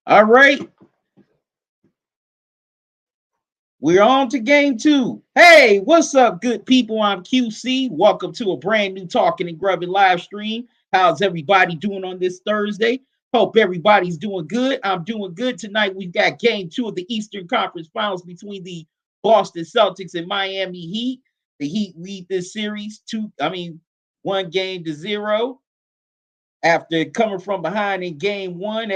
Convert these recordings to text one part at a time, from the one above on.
All right, we're on to game two. Hey, what's up, good people? I'm QC. Welcome to a brand new Talking and Grubbin live stream. How's everybody doing on this Thursday? Hope everybody's doing good. I'm doing good tonight. We've got game two of the Eastern Conference Finals between the Boston Celtics and Miami Heat. The Heat lead this series one game to zero after coming from behind in game one.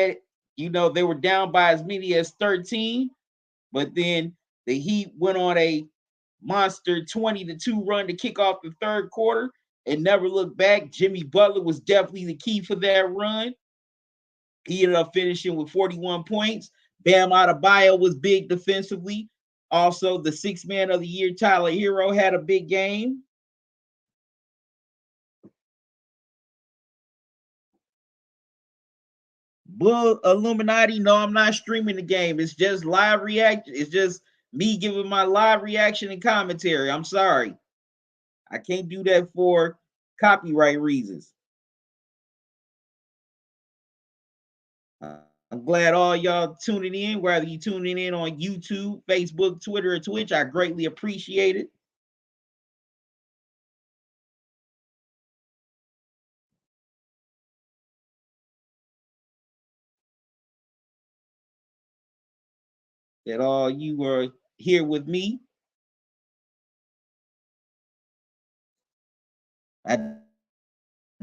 They were down by as many as 13. But then the Heat went on a monster 20-2 run to kick off the third quarter and never looked back. Jimmy Butler was definitely the key for that run. He ended up finishing with 41 points. Bam Adebayo was big defensively. Also, the sixth man of the year, Tyler Hero, had a big game. Bull Illuminati, no, I'm not streaming the game. It's just live reaction. It's just me giving my live reaction and commentary. I'm sorry. I can't do that for copyright reasons. I'm glad all y'all tuning in, whether you tuning in on YouTube, Facebook, Twitter, or Twitch. I greatly appreciate it. That all you are here with me. I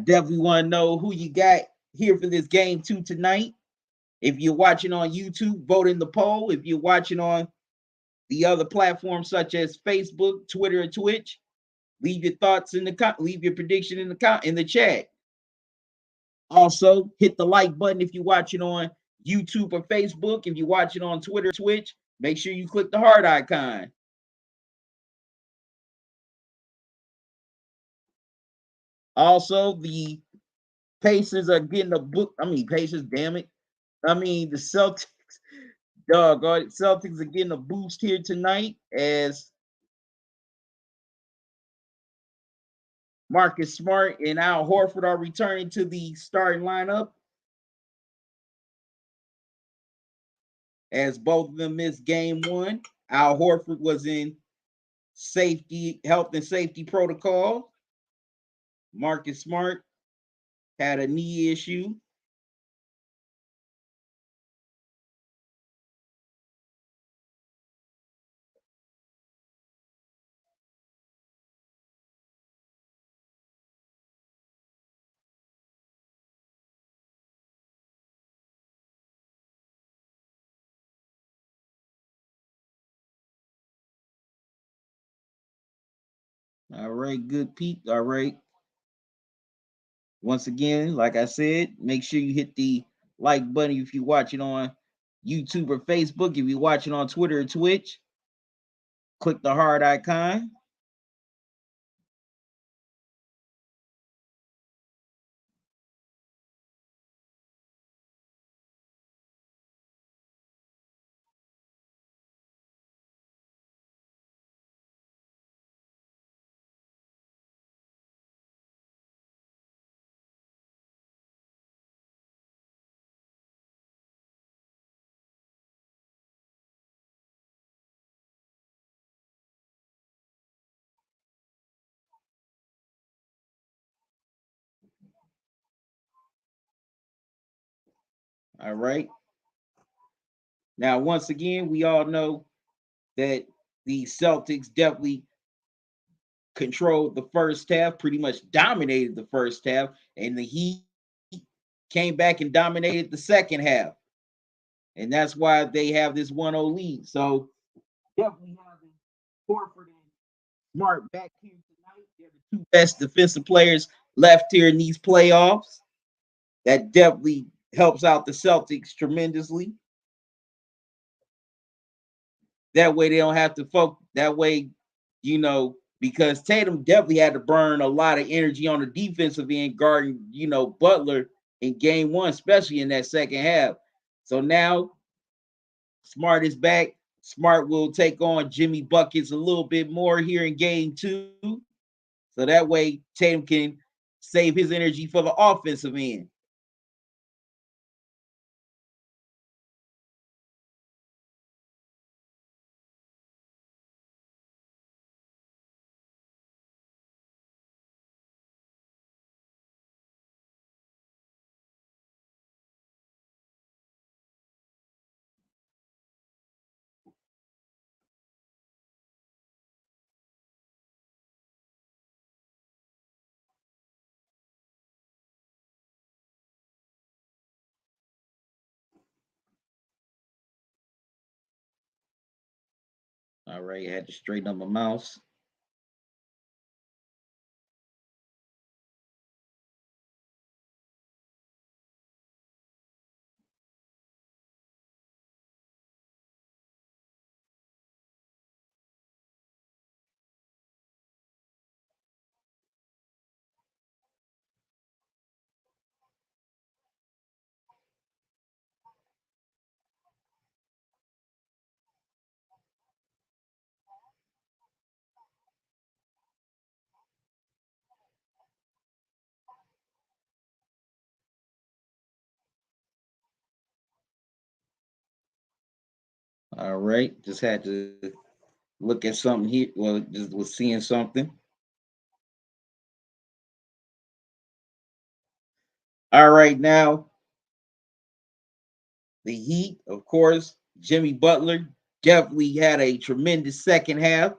definitely want to know who you got here for this game two tonight. If you're watching on YouTube, vote in the poll. If you're watching on the other platforms such as Facebook, Twitter, and Twitch, leave your thoughts leave your prediction in the chat. Also, hit the like button if you're watching on YouTube or Facebook. If you're watching on Twitter, Twitch, make sure you click the heart icon. Also, the Pacers are getting a book. Pacers, damn it. The Celtics, Celtics are getting a boost here tonight as Marcus Smart and Al Horford are returning to the starting lineup, as both of them missed game one. Al Horford was in health and safety protocol. Marcus Smart had a knee issue. All right, good peep. All right. Once again, like I said, make sure you hit the like button if you're watching on YouTube or Facebook. If you're watching on Twitter or Twitch, click the heart icon. All right. Now, once again, we all know that the Celtics definitely controlled the first half, pretty much dominated the first half, and the Heat came back and dominated the second half. And that's why they have this 1-0 lead. So definitely having Horford and Smart back here tonight. They're the two best defensive players left here in these playoffs. That definitely helps out the Celtics tremendously. That way they don't have to focus. That way, because Tatum definitely had to burn a lot of energy on the defensive end guarding, Butler in game one, especially in that second half. So now Smart is back. Smart will take on Jimmy Buckets a little bit more here in game two. So that way Tatum can save his energy for the offensive end. All right, I had to straighten up my mouse. All right, just had to look at something here. Well, just was seeing something. All right, now the Heat, of course, Jimmy Butler definitely had a tremendous second half.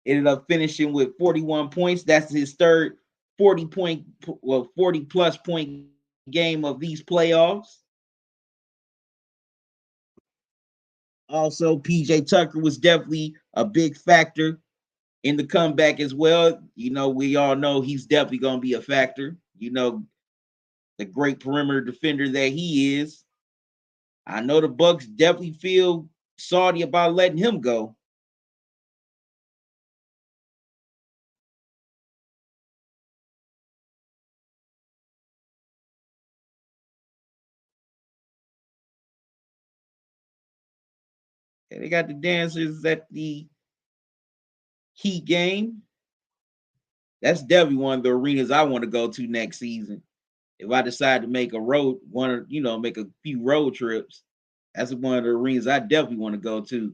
Ended up finishing with 41 points. That's his third 40 plus point game of these playoffs. Also, PJ Tucker was definitely a big factor in the comeback as well. We all know he's definitely going to be a factor. The great perimeter defender that he is. I know the Bucks definitely feel salty about letting him go. And they got the dancers at the Heat game. That's definitely one of the arenas I want to go to next season. If I decide to make a road, make a few road trips, that's one of the arenas I definitely want to go to.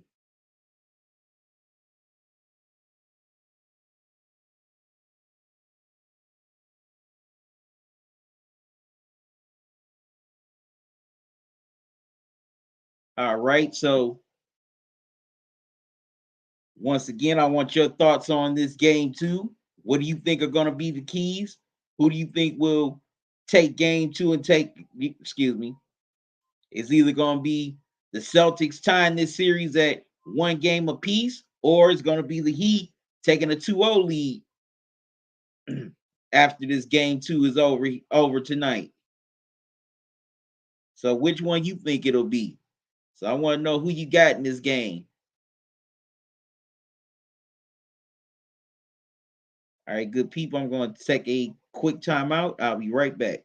All right. So once again, I want your thoughts on this game too. What do you think are going to be the keys? Who do you think will take game two and excuse me, it's either going to be the Celtics tying this series at one game apiece, or it's going to be the Heat taking a 2-0 lead after this game two is over tonight. So which one you think it'll be? So I want to know who you got in this game. All right, good people. I'm going to take a quick timeout. I'll be right back.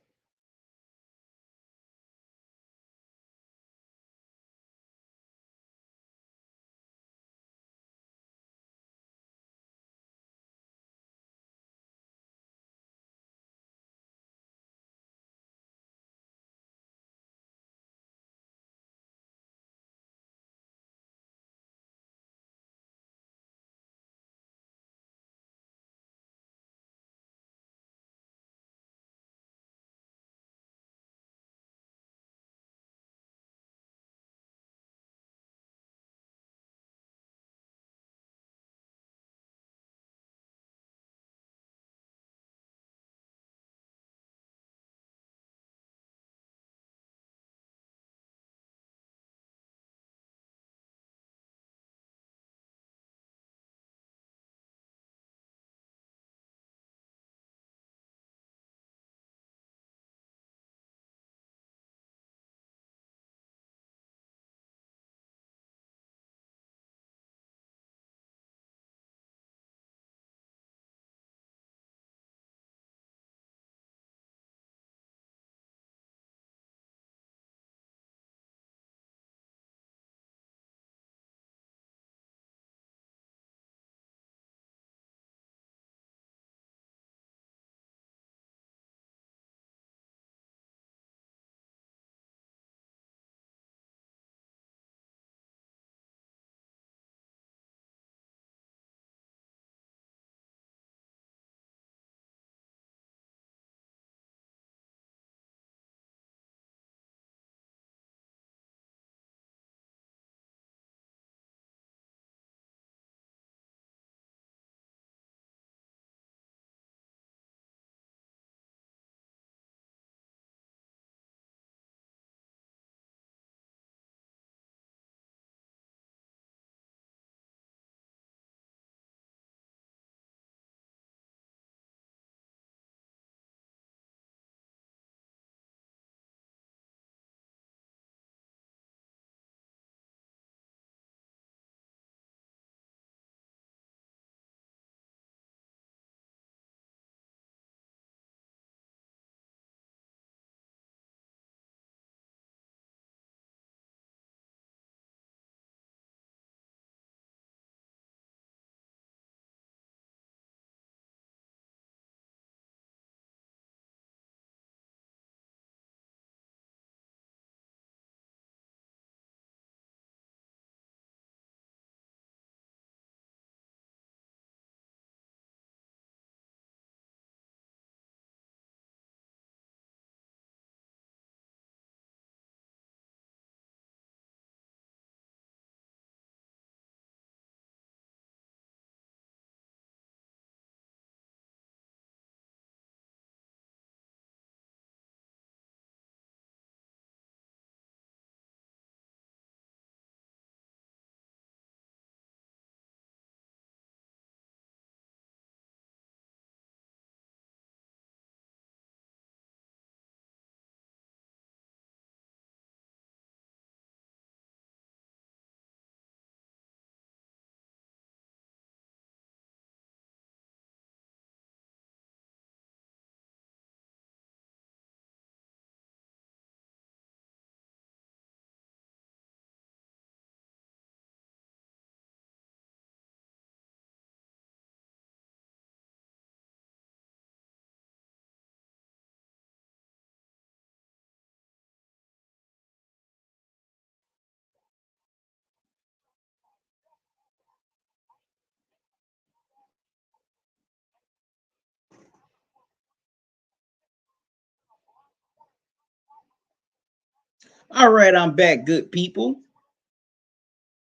All right, I'm back, good people.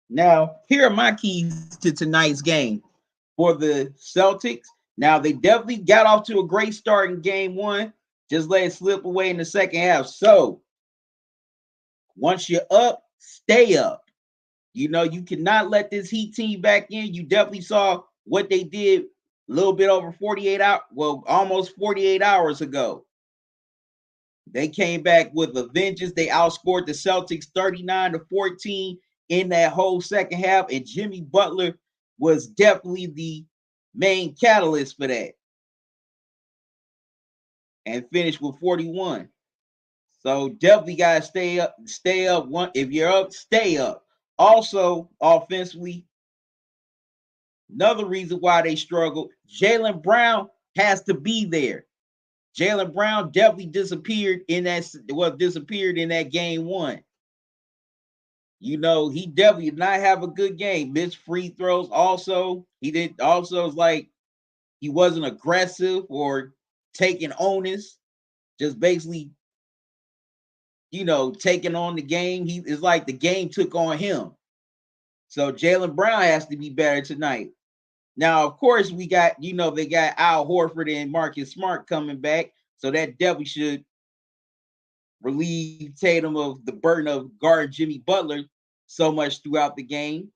Now, here are my keys to tonight's game for the Celtics. Now, they definitely got off to a great start in game one, just let it slip away in the second half. So, once you're up, stay up. You know, you cannot let this Heat team back in. You definitely saw what they did a little bit over 48 hours, well, almost 48 hours ago. They came back with a vengeance. They outscored the Celtics 39-14 in that whole second half, and Jimmy Butler was definitely the main catalyst for that, and finished with 41. So definitely gotta stay up, stay up. One, if you're up, stay up. Also, offensively, another reason why they struggled, Jaylen Brown has to be there. Jaylen Brown definitely disappeared in that game one. You know, he definitely did not have a good game. Missed free throws. Also, he did also it's like he wasn't aggressive or taking onus, just basically, taking on the game. He it's like the game took on him. So Jaylen Brown has to be better tonight. Now, of course, we got, they got Al Horford and Marcus Smart coming back. So that definitely should relieve Tatum of the burden of guard Jimmy Butler so much throughout the game.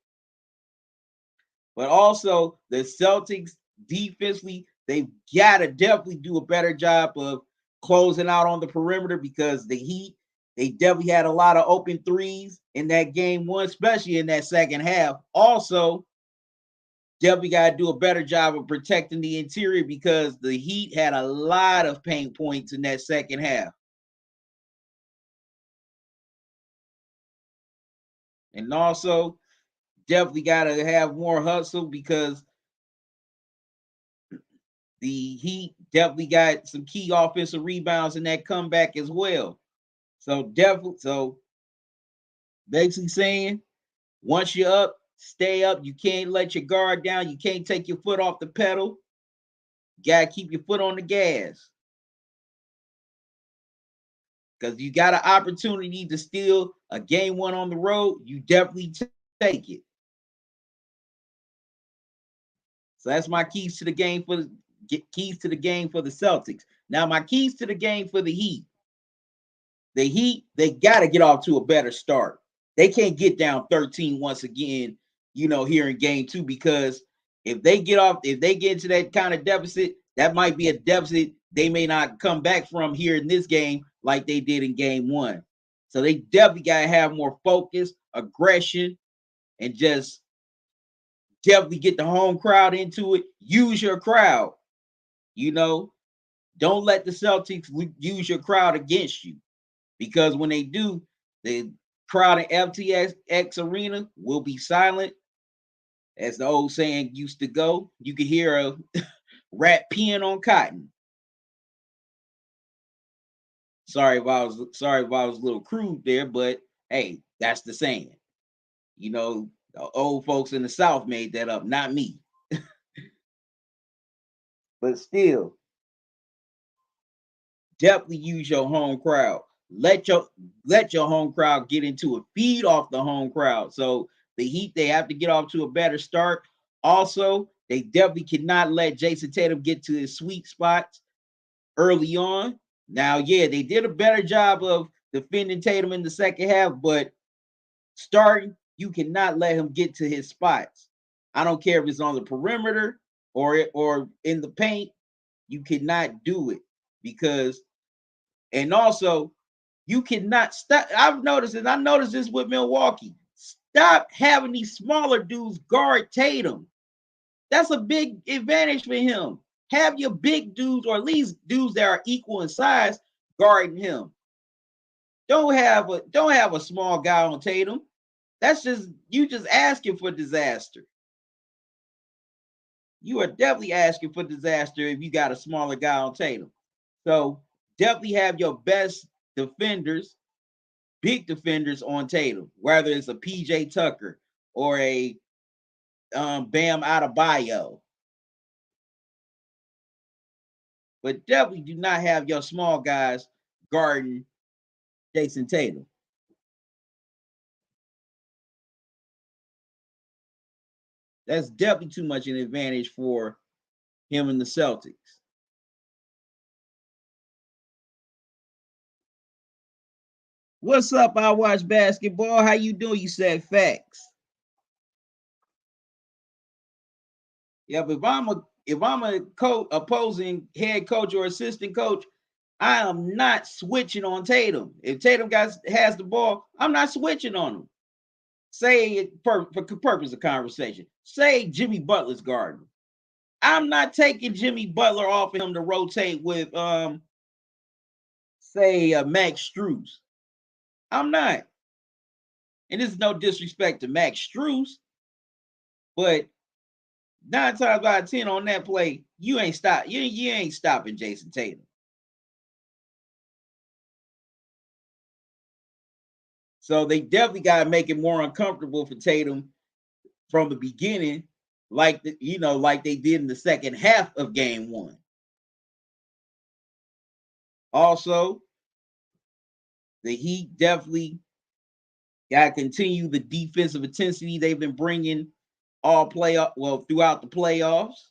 But also the Celtics defensively, they've got to definitely do a better job of closing out on the perimeter, because the Heat, they definitely had a lot of open threes in that game one, especially in that second half. Also, definitely got to do a better job of protecting the interior, because the Heat had a lot of paint points in that second half. And also, definitely got to have more hustle, because the Heat definitely got some key offensive rebounds in that comeback as well. So basically saying, once you're up, stay up. You can't let your guard down. You can't take your foot off the pedal. You gotta keep your foot on the gas, because you got an opportunity to steal a game one on the road. You definitely take it. So that's my keys to the game for the Celtics. Now my keys to the game for the Heat. The Heat, they got to get off to a better start. They can't get down 13 once again, here in game two, because if they get into that kind of deficit, that might be a deficit they may not come back from here in this game like they did in game one. So they definitely got to have more focus, aggression, and just definitely get the home crowd into it. Use your crowd, you know. Don't let the Celtics use your crowd against you, because when they do, the crowd in FTX Arena will be silent. As the old saying used to go, you could hear a rat peeing on cotton. Sorry if I was a little crude there, but hey, that's the saying. The old folks in the South made that up, not me. But still, definitely use your home crowd. Let your home crowd get into it. Feed off the home crowd. So the Heat, they have to get off to a better start. Also, they definitely cannot let Jason Tatum get to his sweet spots early on. Now, yeah, they did a better job of defending Tatum in the second half, but starting, you cannot let him get to his spots. I don't care if it's on the perimeter or in the paint. You cannot do it, because, and also, you cannot stop. I've noticed, and I noticed this with Milwaukee. Stop having these smaller dudes guard Tatum. That's a big advantage for him. Have your big dudes, or at least dudes that are equal in size, guarding him. Don't have a small guy on Tatum. That's just you just asking for disaster. You are definitely asking for disaster if you got a smaller guy on Tatum. So definitely have your best defenders, big defenders on Tatum, whether it's a PJ Tucker or a Bam Adebayo. But definitely do not have your small guys guarding Jason Tatum. That's definitely too much an advantage for him and the Celtics. What's up? I watch basketball. How you doing? You said facts. Yeah, but if I'm a opposing head coach or assistant coach, I am not switching on Tatum. If Tatum has the ball, I'm not switching on him. Say for purpose of conversation. Say Jimmy Butler's guarding. I'm not taking Jimmy Butler off of him to rotate with say Max Strus. I'm not. And this is no disrespect to Max Strus, but 9 times out of 10 on that play, you ain't stopping Jason Tatum. So they definitely got to make it more uncomfortable for Tatum from the beginning, like they did in the second half of game one. Also, the Heat definitely got to continue the defensive intensity they've been bringing throughout the playoffs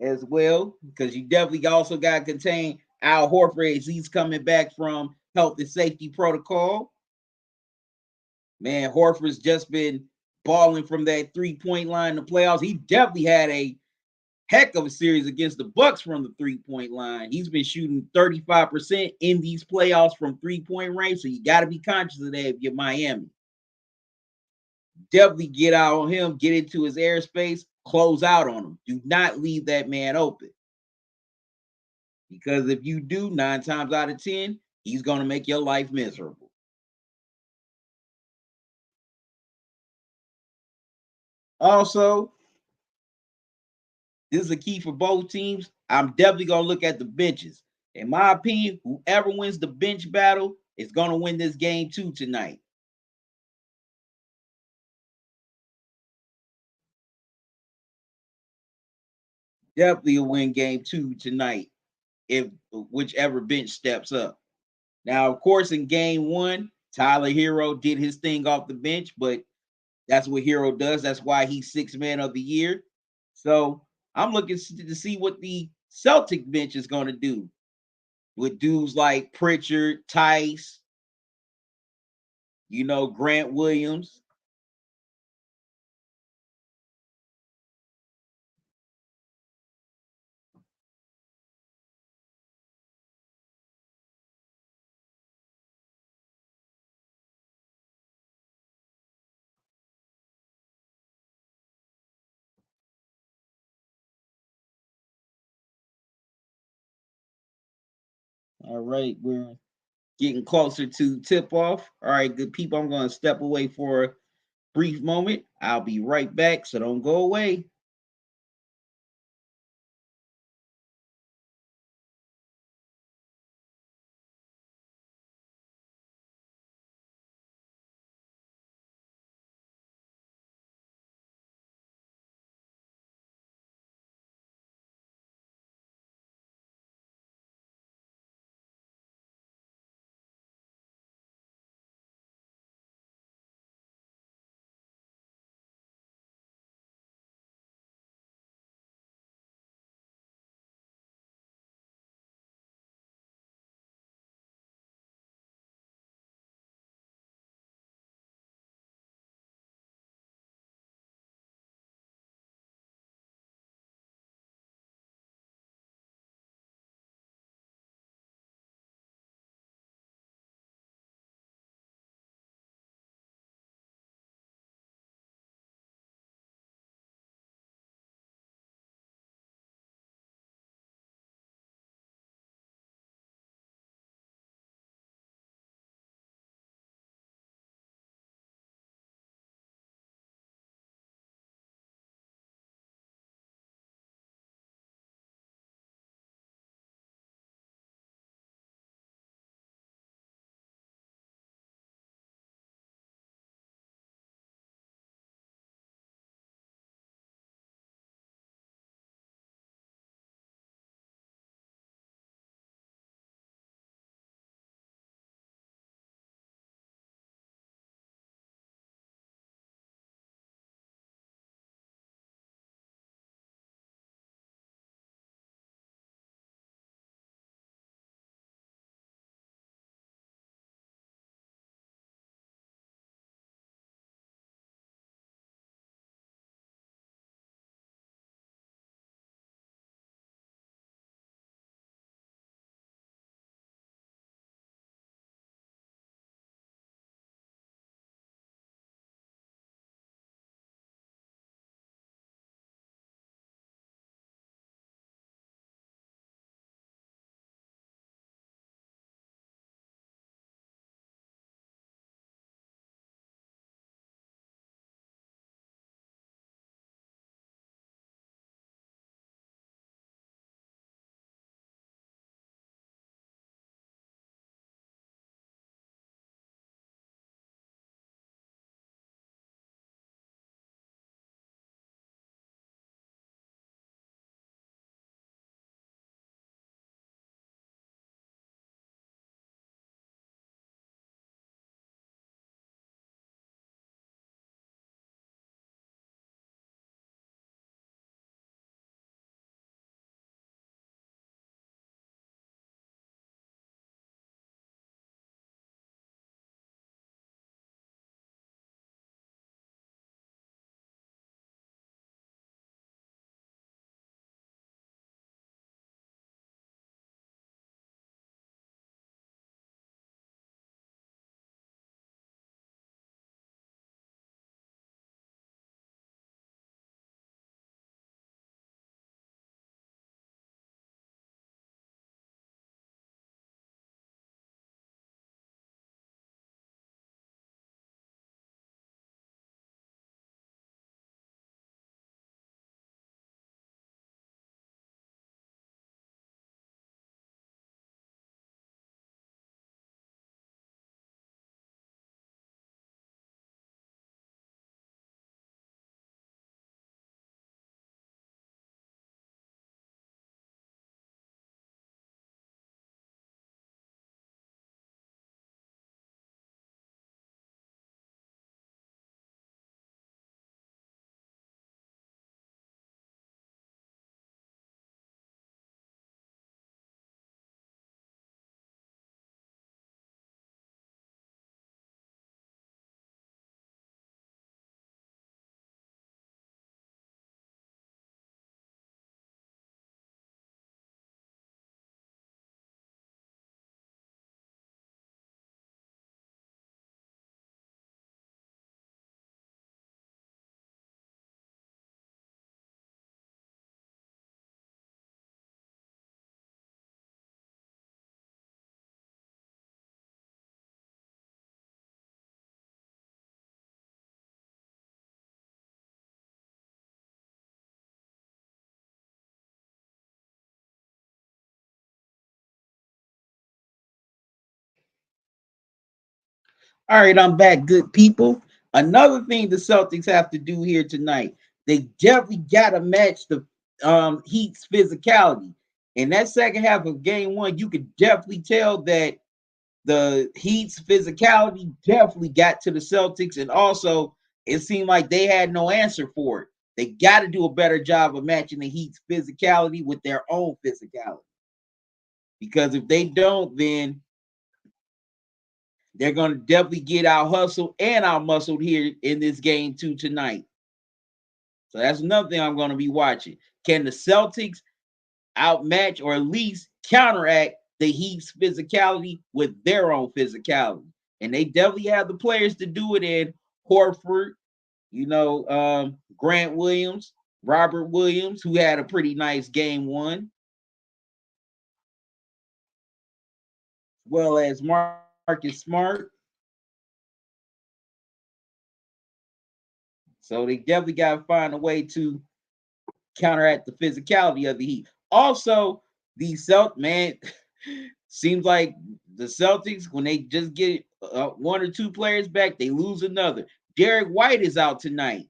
as well, because you definitely also got to contain Al Horford as he's coming back from health and safety protocol. Man, Horford's just been balling from that 3-point line in the playoffs. He definitely had a heck of a series against the Bucks from the 3-point line. He's been shooting 35% in these playoffs from 3-point range, so you got to be conscious of that if you're Miami. Definitely get out on him, get into his airspace, close out on him. Do not leave that man open. Because if you do, 9 times out of 10, he's going to make your life miserable. Also, this is a key for both teams. I'm definitely going to look at the benches. In my opinion, whoever wins the bench battle is going to win this game too tonight. Definitely a win game two tonight if whichever bench steps up. Now, of course, in game one, Tyler Hero did his thing off the bench, but that's what Hero does. That's why he's sixth man of the year. So I'm looking to see what the Celtic bench is going to do with dudes like Pritchard, Tice, Grant Williams. All right, we're getting closer to tip off. All right, good people, I'm going to step away for a brief moment. I'll be right back, so don't go away. All right, I'm back, good people. Another thing the Celtics have to do here tonight, they definitely got to match the Heat's physicality. In that second half of game one, you could definitely tell that the Heat's physicality definitely got to the Celtics, and also it seemed like they had no answer for it. They got to do a better job of matching the Heat's physicality with their own physicality. Because if they don't, then they're going to definitely get out hustled and out muscled here in this game too tonight. So that's another thing I'm going to be watching. Can the Celtics outmatch or at least counteract the Heat's physicality with their own physicality? And they definitely have the players to do it in Horford, Grant Williams, Robert Williams, who had a pretty nice game one, as well as Marcus Smart. So they definitely got to find a way to counteract the physicality of the Heat. Also, the man, seems like the Celtics, when they just get one or two players back, they lose another. Derek White is out tonight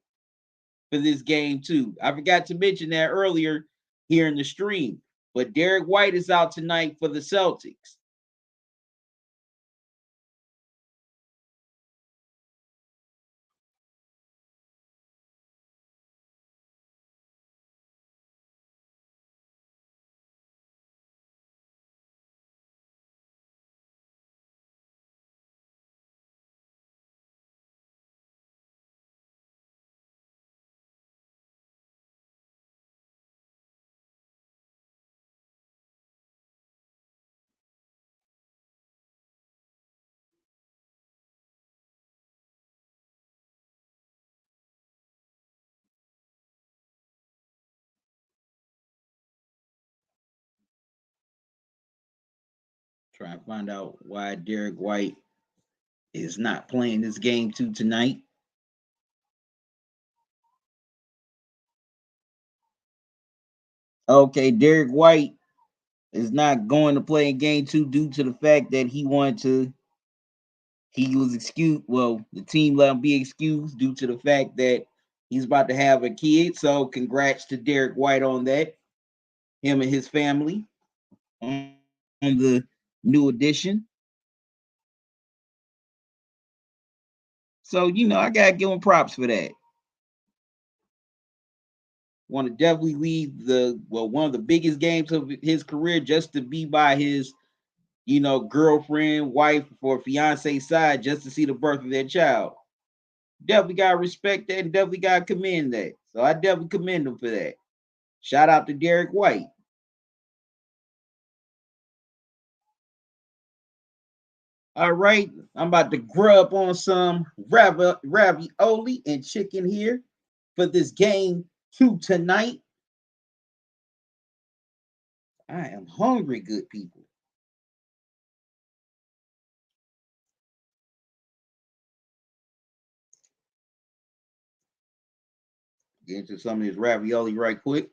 for this game too. I forgot to mention that earlier here in the stream, but Derek White is out tonight for the Celtics. Try to find out why Derek White is not playing this game too tonight. Okay, Derek White is not going to play in game two due to the fact that he was excused. Well, the team let him be excused due to the fact that he's about to have a kid. So congrats to Derek White on that. Him and his family on the new addition. So, I gotta give him props for that. Want to definitely leave one of the biggest games of his career just to be by his girlfriend, wife, or fiance side just to see the birth of their child. Definitely gotta respect that and definitely gotta commend that. So I definitely commend him for that. Shout out to Derek White. All right, I'm about to grub on some ravioli and chicken here for this game two tonight. I am hungry, good people. Get into some of this ravioli right quick.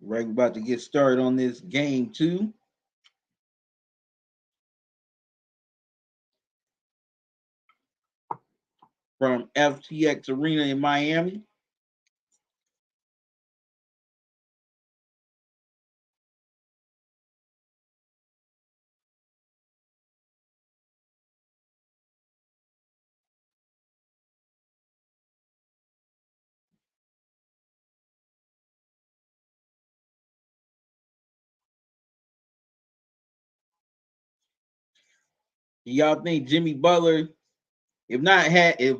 Right, we're about to get started on this game two from FTX Arena in Miami. Y'all think Jimmy Butler, if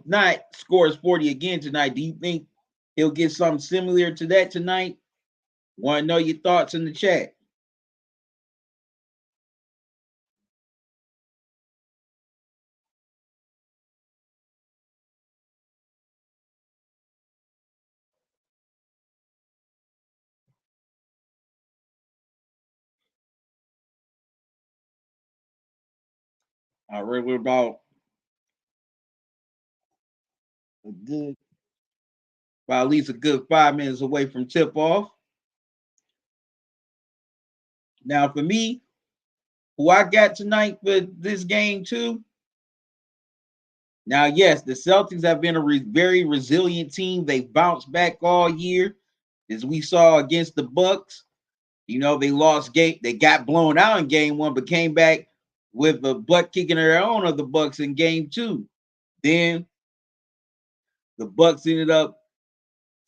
not scores 40 again tonight, do you think he'll get something similar to that tonight? Want to know your thoughts in the chat. All right, we're good, about at least a good 5 minutes away from tip off. Now, for me, who I got tonight for this game too. Now, yes, the Celtics have been a very resilient team. They bounced back all year, as we saw against the Bucks. You know, they lost game, they got blown out in game one, but came back with a butt kicking of their own of the Bucks in game two. Then the Bucks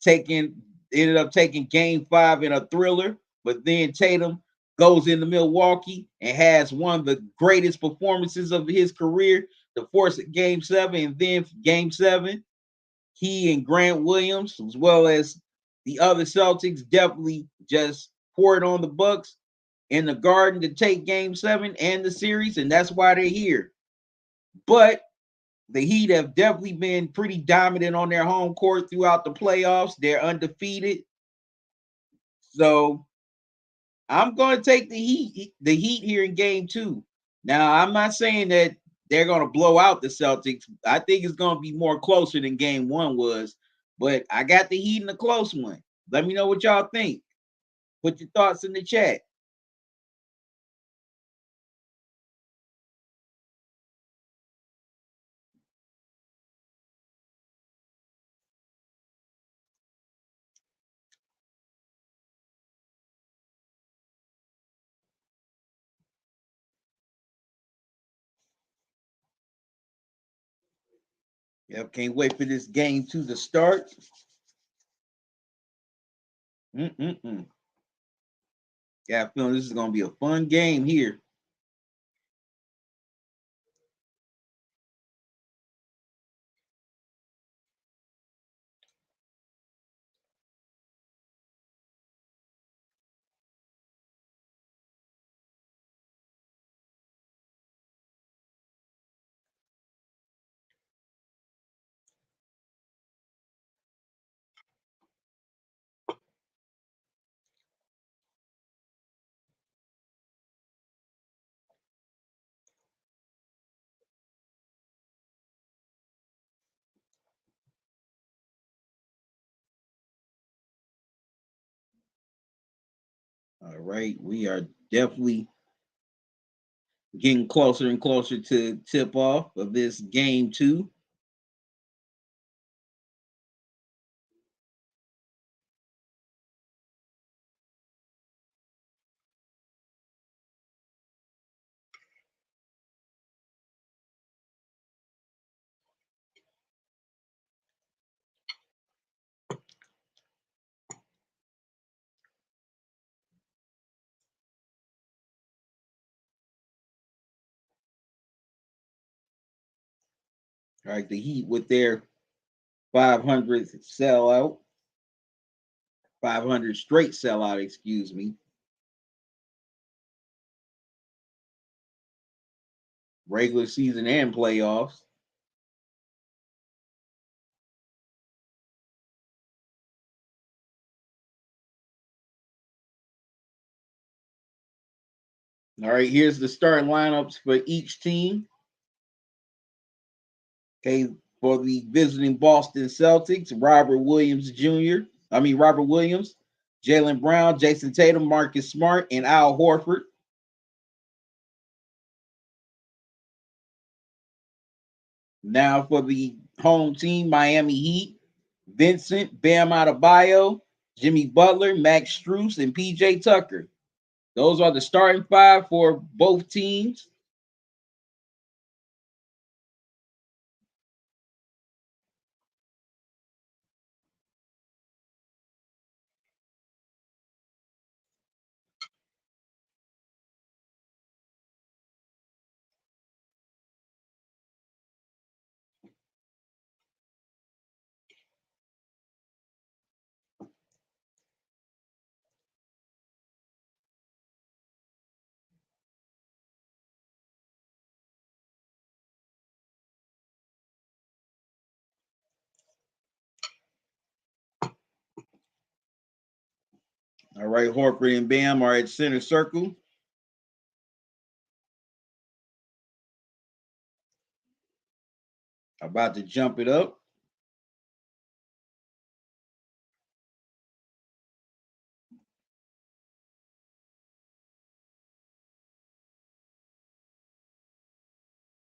taking ended up taking game five in a thriller, but then Tatum goes into Milwaukee and has one of the greatest performances of his career to force it game seven. And then game seven, he and Grant Williams, as well as the other Celtics, definitely just poured on the Bucks in the Garden to take game seven and the series, and that's why they're here. But the Heat have definitely been pretty dominant on their home court throughout the playoffs. They're undefeated. So I'm going to take the Heat here in game two. Now, I'm not saying that they're going to blow out the Celtics. I think it's going to be more closer than game one was, but I got the Heat in a close one. Let me know what y'all think. Put your thoughts in the chat. Yep, can't wait for this game two to start. Mm-mm-mm. Yeah, I feel this is going to be a fun game here. All right, we are definitely getting closer and closer to tip off of this game two. All right, the Heat with their 500th sellout, 500 straight sellout, excuse me. Regular season and playoffs. All right, here's the starting lineups for each team. Okay, for the visiting Boston Celtics, Robert Williams, Jalen Brown, Jason Tatum, Marcus Smart, and Al Horford. Now for the home team, Miami Heat, Vincent, Bam Adebayo, Jimmy Butler, Max Strus, and PJ Tucker. Those are the starting five for both teams. All right, Horford and Bam are at center circle. About to jump it up.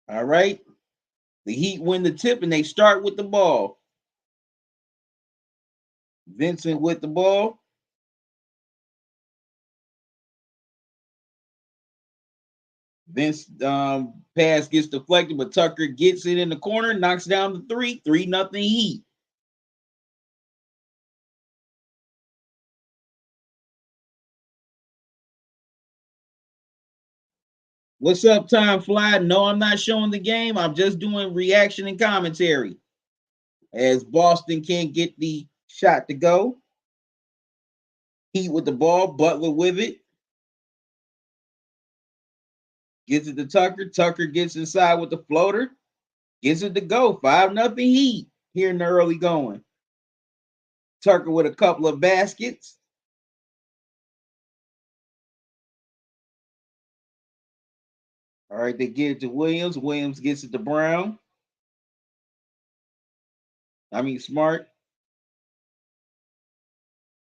All right. The Heat win the tip and they start with the ball. Vincent with the ball. Vince pass gets deflected, but Tucker gets it in the corner, knocks down the three. 3-0 Heat. What's up, Time Fly? No, I'm not showing the game. I'm just doing reaction and commentary. As Boston can't get the shot to go. Heat with the ball, Butler with it. Gets it to Tucker. Tucker gets inside with the floater. Gets it to go. 5-0 Heat here in the early going. Tucker with a couple of baskets. All right, they get it to Williams. Williams gets it to Brown. Smart.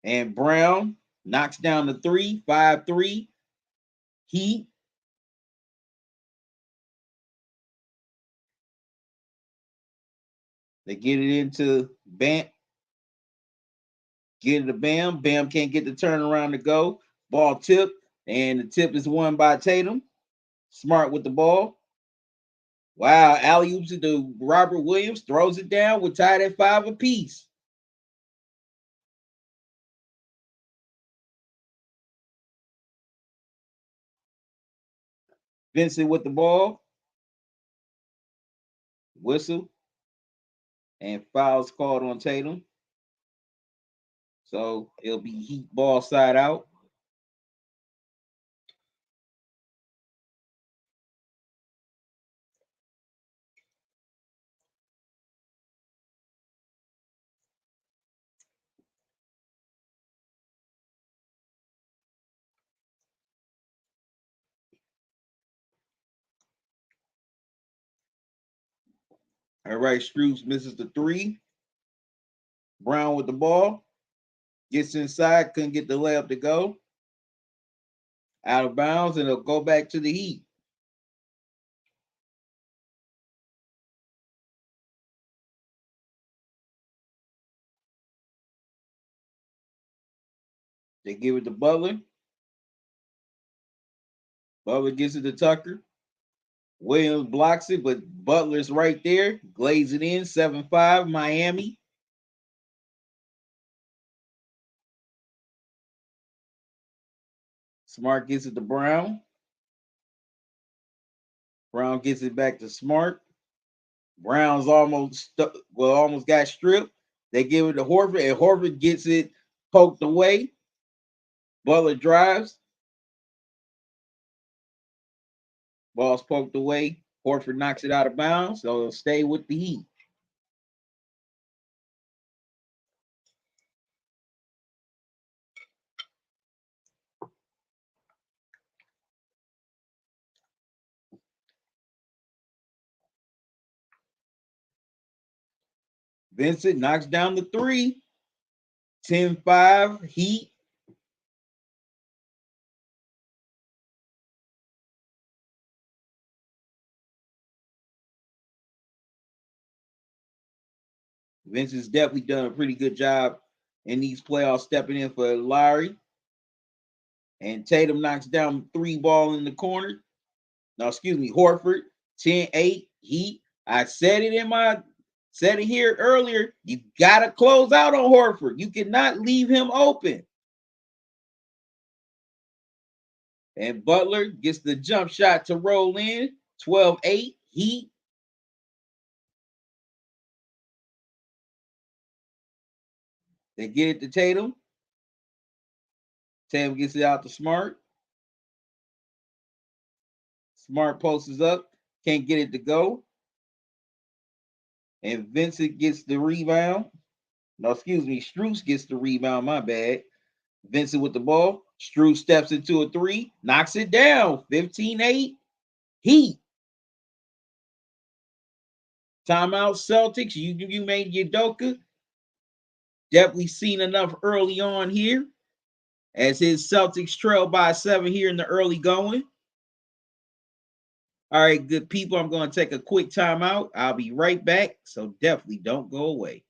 And Brown knocks down the three. 5-3. Heat. They get it into Bam. Get it to Bam. Bam can't get the turnaround to go. Ball tip. And the tip is won by Tatum. Smart with the ball. Wow, alley-oops to Robert Williams. Throws it down. We're tied at 5 apiece. Vincent with the ball. Whistle. And fouls called on Tatum. So it'll be Heat ball side out. All right, Strus misses the three. Brown with the ball. Gets inside, couldn't get the layup to go. Out of bounds, and it'll go back to the Heat. They give it to Butler. Butler gets it to Tucker. Williams blocks it, but Butler's right there. Glaze it in. 7-5, Miami. Smart gets it to Brown. Brown gets it back to Smart. Brown's almost got stripped. They give it to Horford, and Horford gets it poked away. Butler drives. Ball's poked away. Horford knocks it out of bounds, so it'll stay with the Heat. Vincent knocks down the three. 10-5, Heat. Vincent's definitely done a pretty good job in these playoffs, stepping in for Lowry. And Tatum knocks down 3 ball in the corner. No, excuse me, Horford. 10-8, Heat. I said it here earlier. You gotta close out on Horford. You cannot leave him open. And Butler gets the jump shot to roll in. 12-8, Heat. They get it to Tatum. Tatum gets it out to Smart. Smart posts up. Can't get it to go. And Vincent gets the rebound. No, excuse me. Strus gets the rebound. My bad. Vincent with the ball. Struz steps into a three, knocks it down. 15-8. Heat. Timeout Celtics. You made your Udoka. Definitely seen enough early on here as his Celtics trail by 7 here in the early going. All right, good people. I'm going to take a quick timeout. I'll be right back. So definitely don't go away.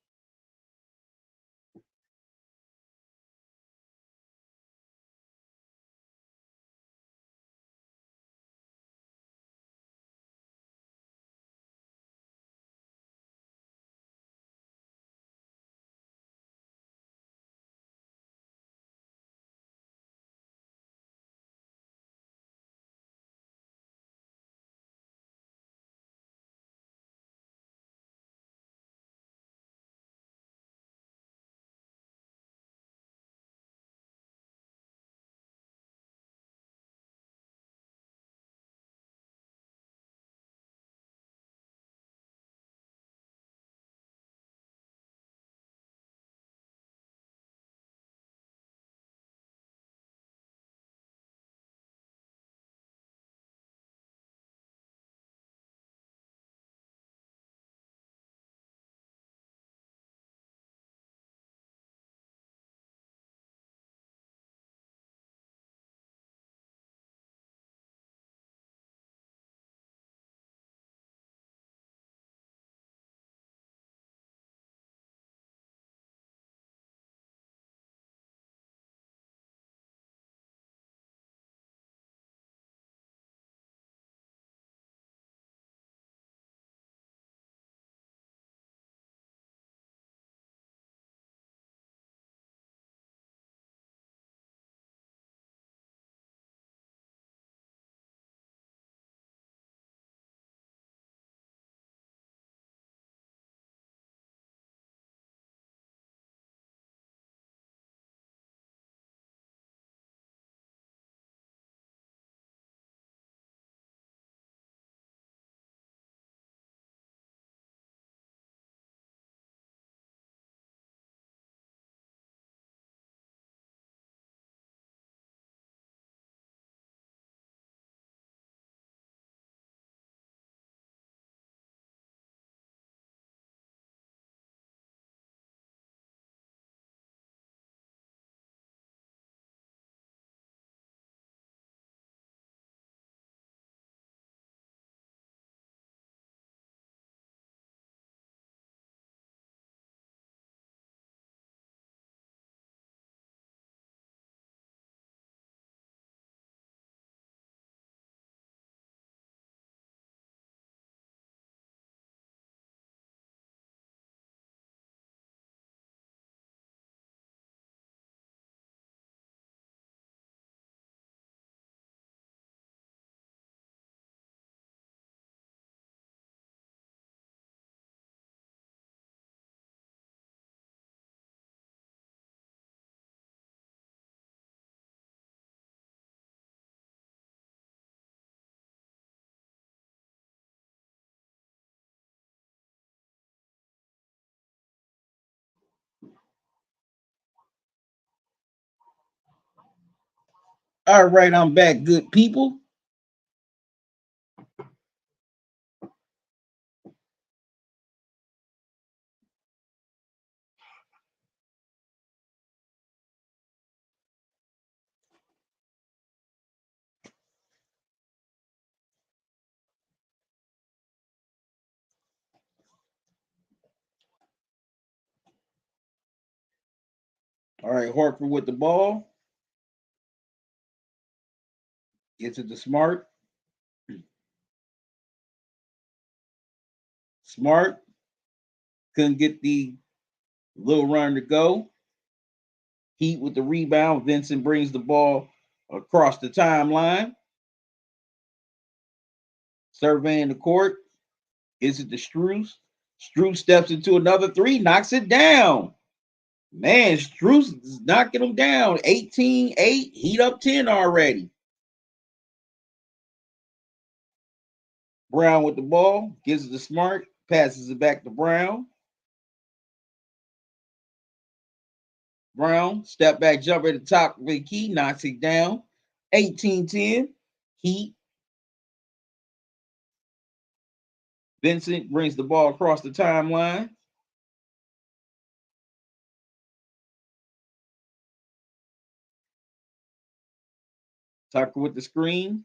All right, I'm back, good people. All right, Horford with the ball. Gets it to Smart. Smart couldn't get the little run to go. Heat with the rebound. Vincent brings the ball across the timeline. Surveying the court. Is it the Struz? Struz steps into another three, knocks it down. Man, Struz is knocking him down. 18-8. Heat up 10 already. Brown with the ball. Gives it to Smart. Passes it back to Brown. Brown, step back jumper at the top of the key, knocks it down. 18-10. Heat. Vincent brings the ball across the timeline. Tucker with the screen.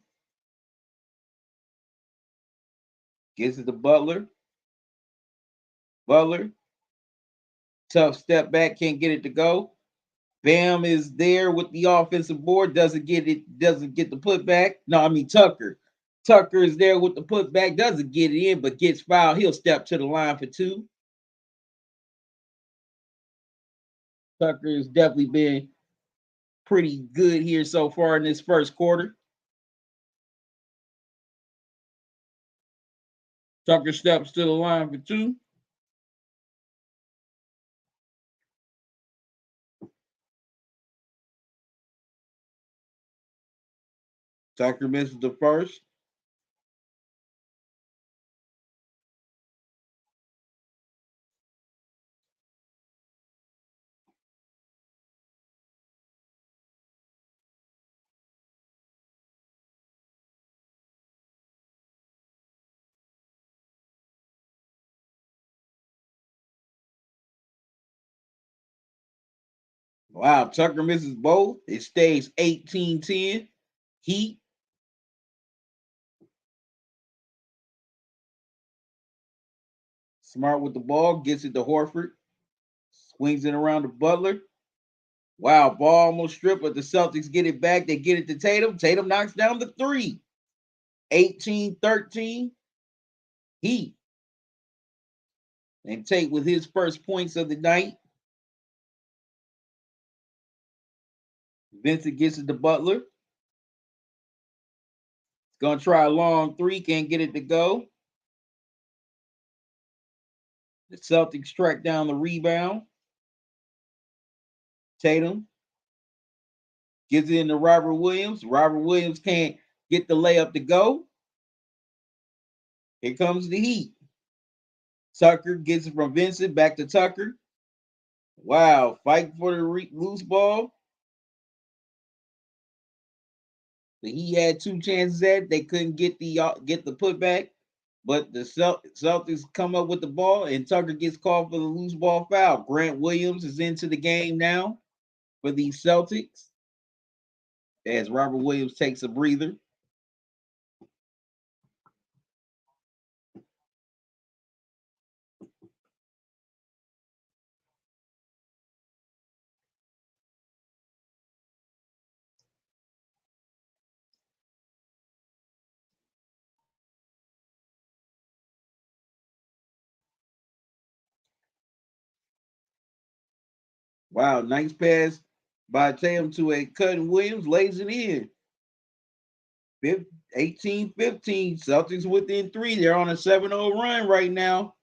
Gives it to Butler. Butler. Tough step back, can't get it to go. Bam is there with the offensive board, doesn't get the putback. No, I mean Tucker. Tucker is there with the putback, doesn't get it in, but gets fouled. He'll step to the line for two. Tucker has definitely been pretty good here so far in this first quarter. Tucker steps to the line for two. Tucker misses the first. Wow, Tucker misses both. It stays 18-10. Heat. Smart with the ball, gets it to Horford. Swings it around to Butler. Wow, ball almost stripped, but the Celtics get it back. They get it to Tatum. Tatum knocks down the three. 18-13. Heat. And Tate with his first points of the night. Vincent gets it to Butler. Gonna try a long three, can't get it to go. The Celtics track down the rebound. Tatum gives it into Robert Williams. Robert Williams can't get the layup to go. Here comes the Heat. Tucker gets it from Vincent back to Tucker. Wow, fight for the loose ball. He had two chances at it. They couldn't get the putback, but the Celtics come up with the ball, and Tucker gets called for the loose ball foul. Grant Williams is into the game now for the Celtics as Robert Williams takes a breather. Wow, nice pass by Tatum to a Cutting Williams, lays it in. 18-15. Celtics within three. They're on a 7-0 run right now.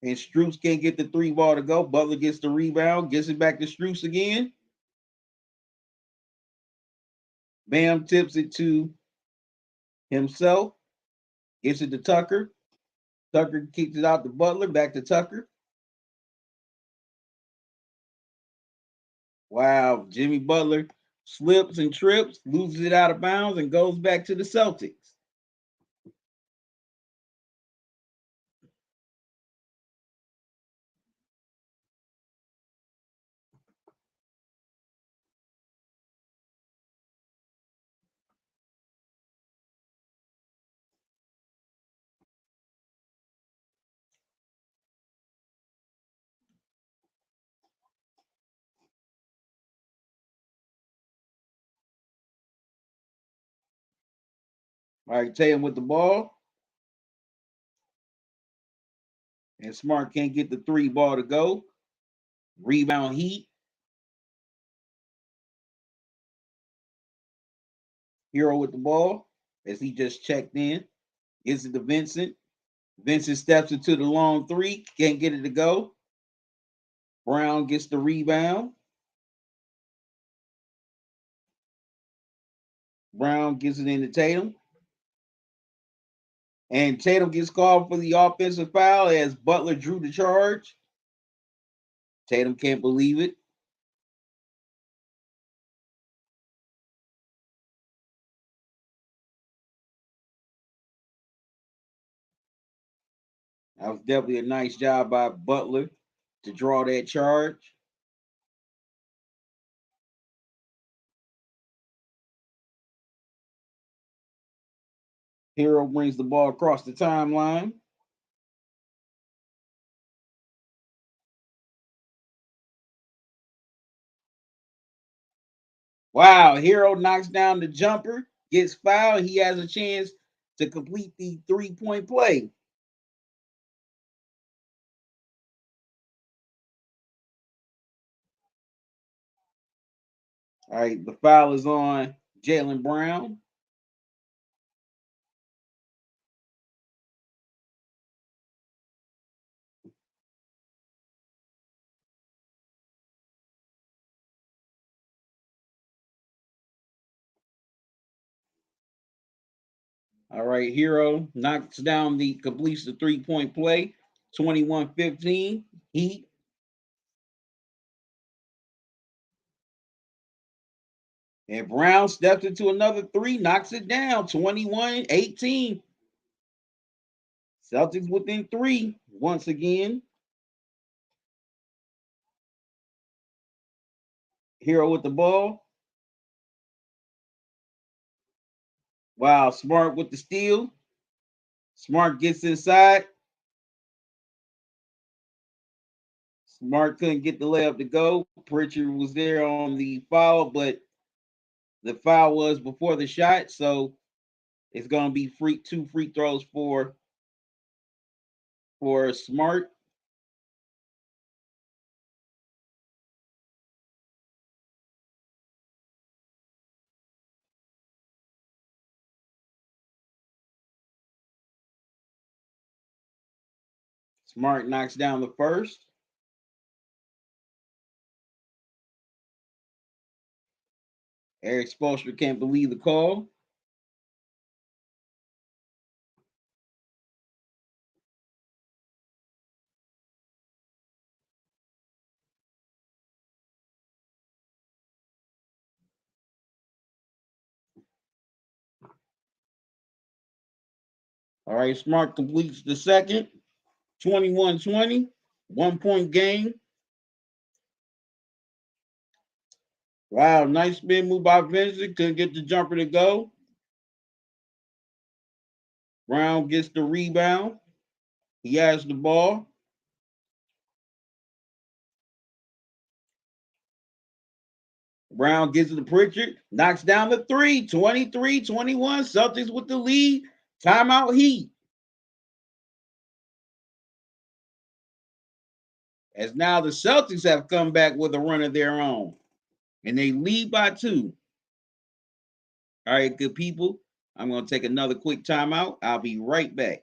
And Strus can't get the three ball to go. Butler gets the rebound, gets it back to Strus again. Bam tips it to himself, gets it to Tucker. Tucker kicks it out to Butler, back to Tucker. Wow, Jimmy Butler slips and trips, loses it out of bounds, and goes back to the Celtics. All right, Tatum with the ball. And Smart can't get the three ball to go. Rebound Heat. Hero with the ball as he just checked in. Gives it to Vincent. Vincent steps into the long three. Can't get it to go. Brown gets the rebound. Brown gives it into Tatum. And Tatum gets called for the offensive foul as Butler drew the charge. Tatum can't believe it. That was definitely a nice job by Butler to draw that charge. Hero brings the ball across the timeline. Wow, Hero knocks down the jumper, gets fouled. He has a chance to complete the 3-point play. All right, the foul is on Jaylen Brown. All right, Hero knocks down completes the 3-point play. 21-15. Heat. And Brown steps into another three, knocks it down. 21-18. Celtics within three once again. Hero with the ball. Wow, Smart with the steal. Smart gets inside. Smart couldn't get the layup to go. Pritchard was there on the foul, but the foul was before the shot, so it's gonna be two free throws for Smart. Smart knocks down the first. Eric Spoelstra can't believe the call. All right, Smart completes the second. 21-20. 1-point game. Wow, nice spin move by Vincent. Couldn't get the jumper to go. Brown gets the rebound. He has the ball. Brown gets it to Pritchard. Knocks down the three. 23-21. Celtics with the lead. Timeout Heat. As now the Celtics have come back with a run of their own. And they lead by 2. All right, good people. I'm going to take another quick timeout. I'll be right back.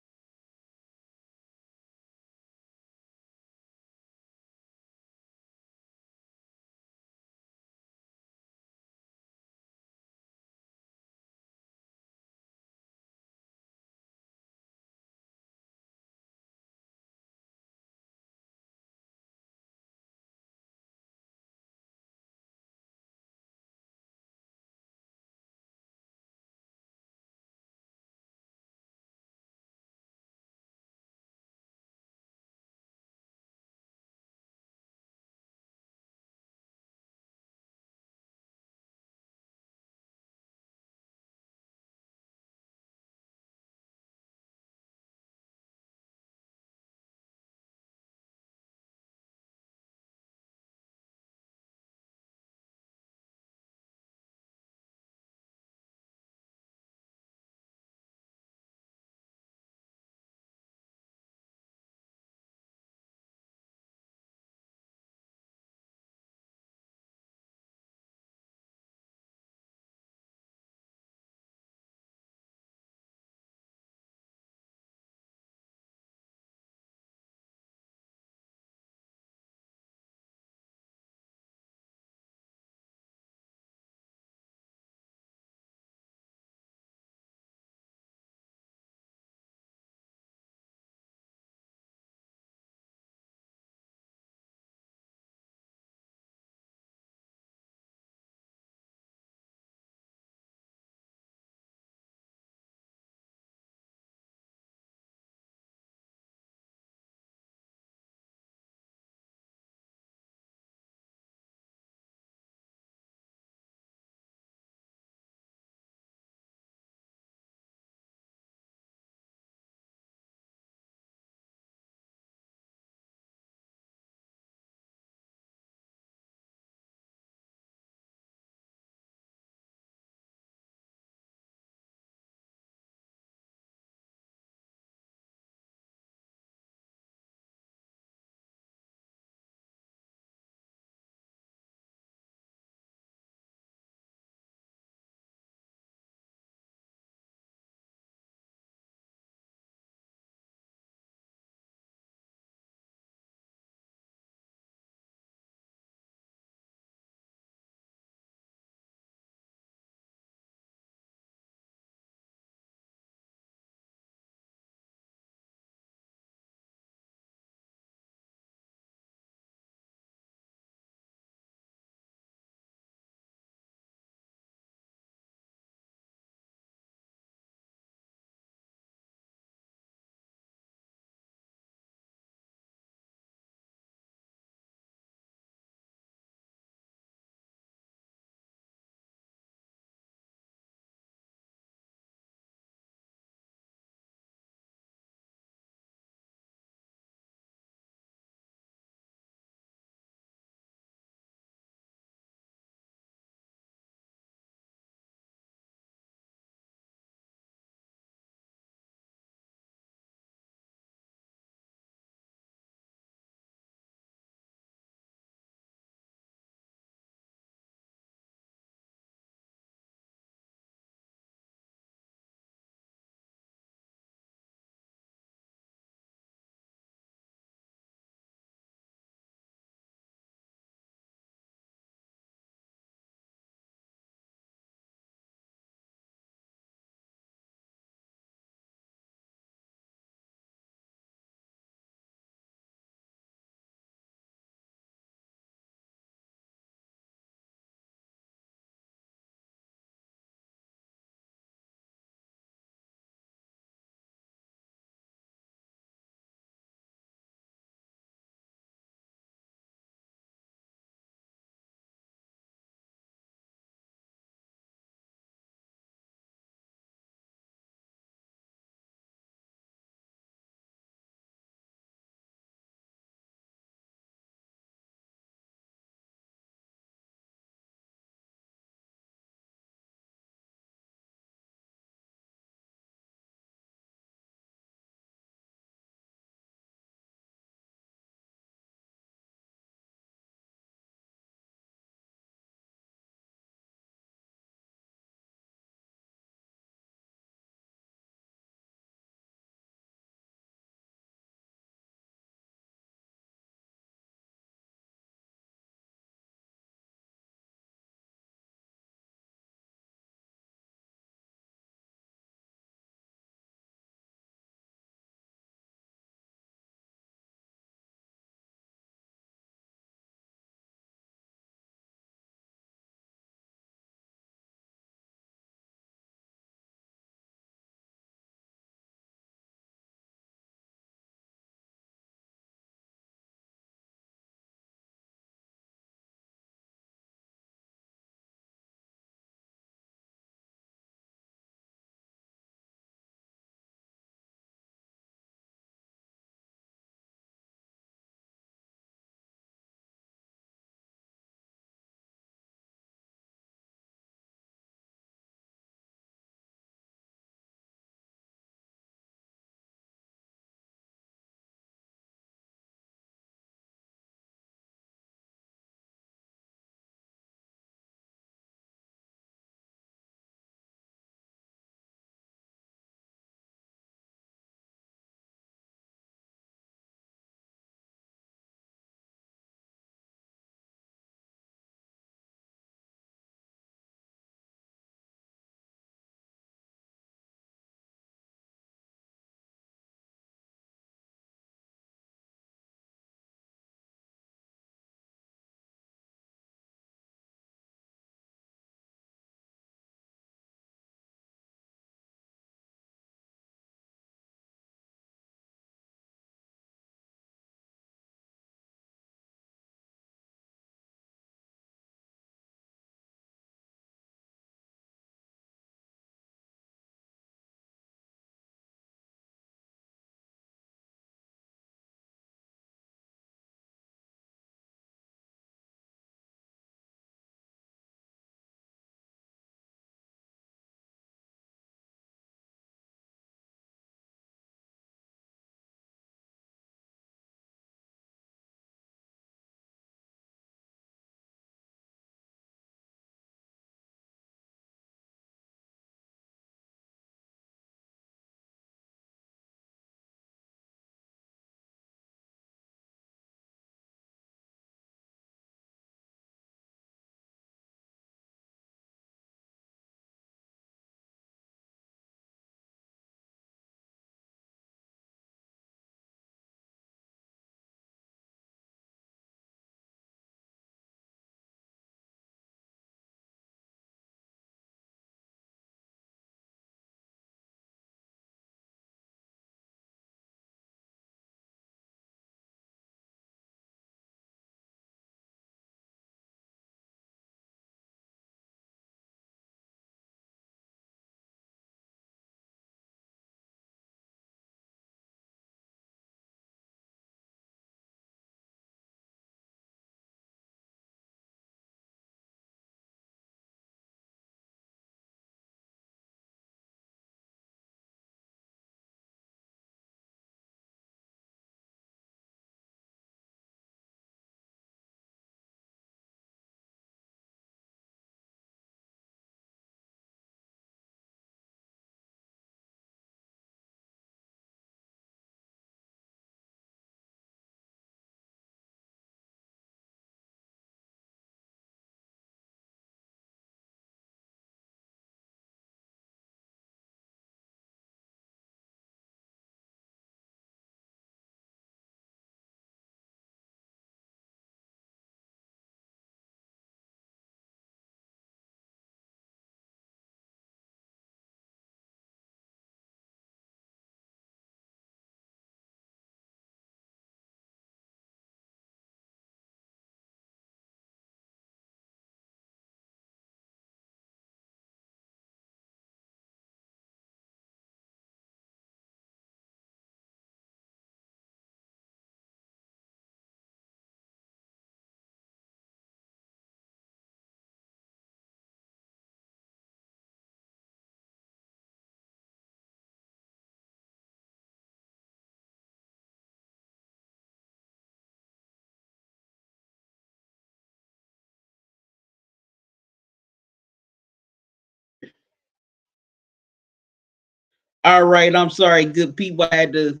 All right, I'm sorry, good people. I had to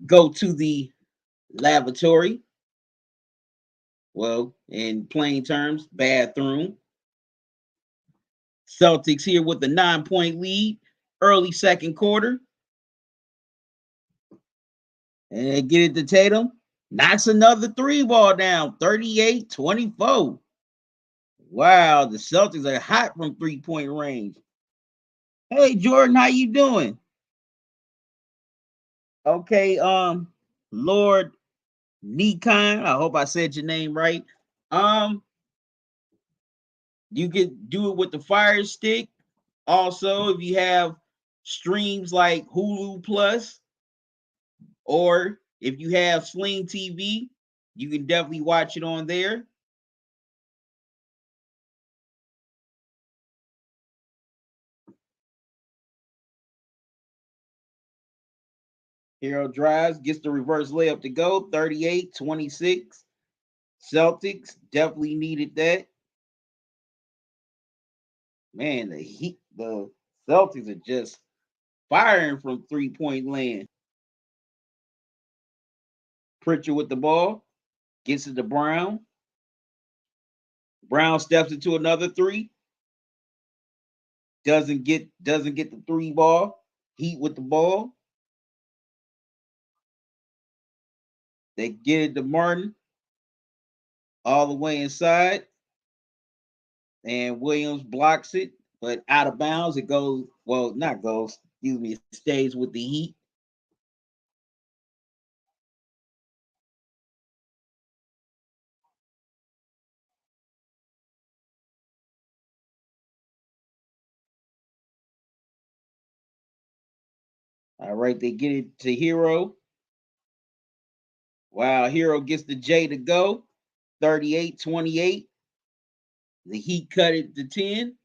go to the lavatory. Well, in plain terms, bathroom. Celtics here with the 9-point lead, early second quarter. And get it to Tatum. Knocks another three ball down, 38-24. Wow, the Celtics are hot from 3-point range. Hey Jordan, how you doing? Okay, Lord Nikon. I hope I said your name right. Um, you can do it with the Fire Stick. Also, if you have streams like Hulu Plus, or if you have Sling TV, you can definitely watch it on there. Hero drives, gets the reverse layup to go, 38-26. Celtics definitely needed that. Man, the Celtics are just firing from 3-point land. Pritchard with the ball, gets it to Brown. Brown steps into another three. Doesn't get the three ball. Heat with the ball. They get it to Martin all the way inside. And Williams blocks it, but out of bounds. It goes, well, not goes, excuse me, it stays with the Heat. All right, they get it to Hero. Wow, Hero gets the J to go. 38-28. The Heat cut it to 10.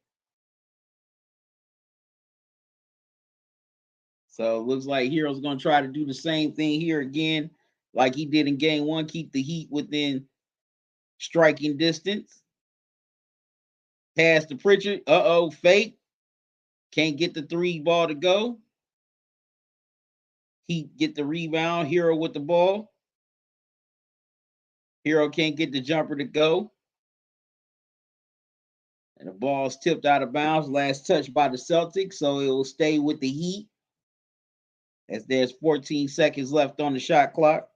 So it looks like Hero's going to try to do the same thing here again, like he did in game one, keep the Heat within striking distance. Pass to Pritchard. Uh-oh, fake. Can't get the three ball to go. Heat get the rebound. Hero with the ball. Hero can't get the jumper to go. And the ball's tipped out of bounds. Last touch by the Celtics, so it will stay with the Heat as there's 14 seconds left on the shot clock.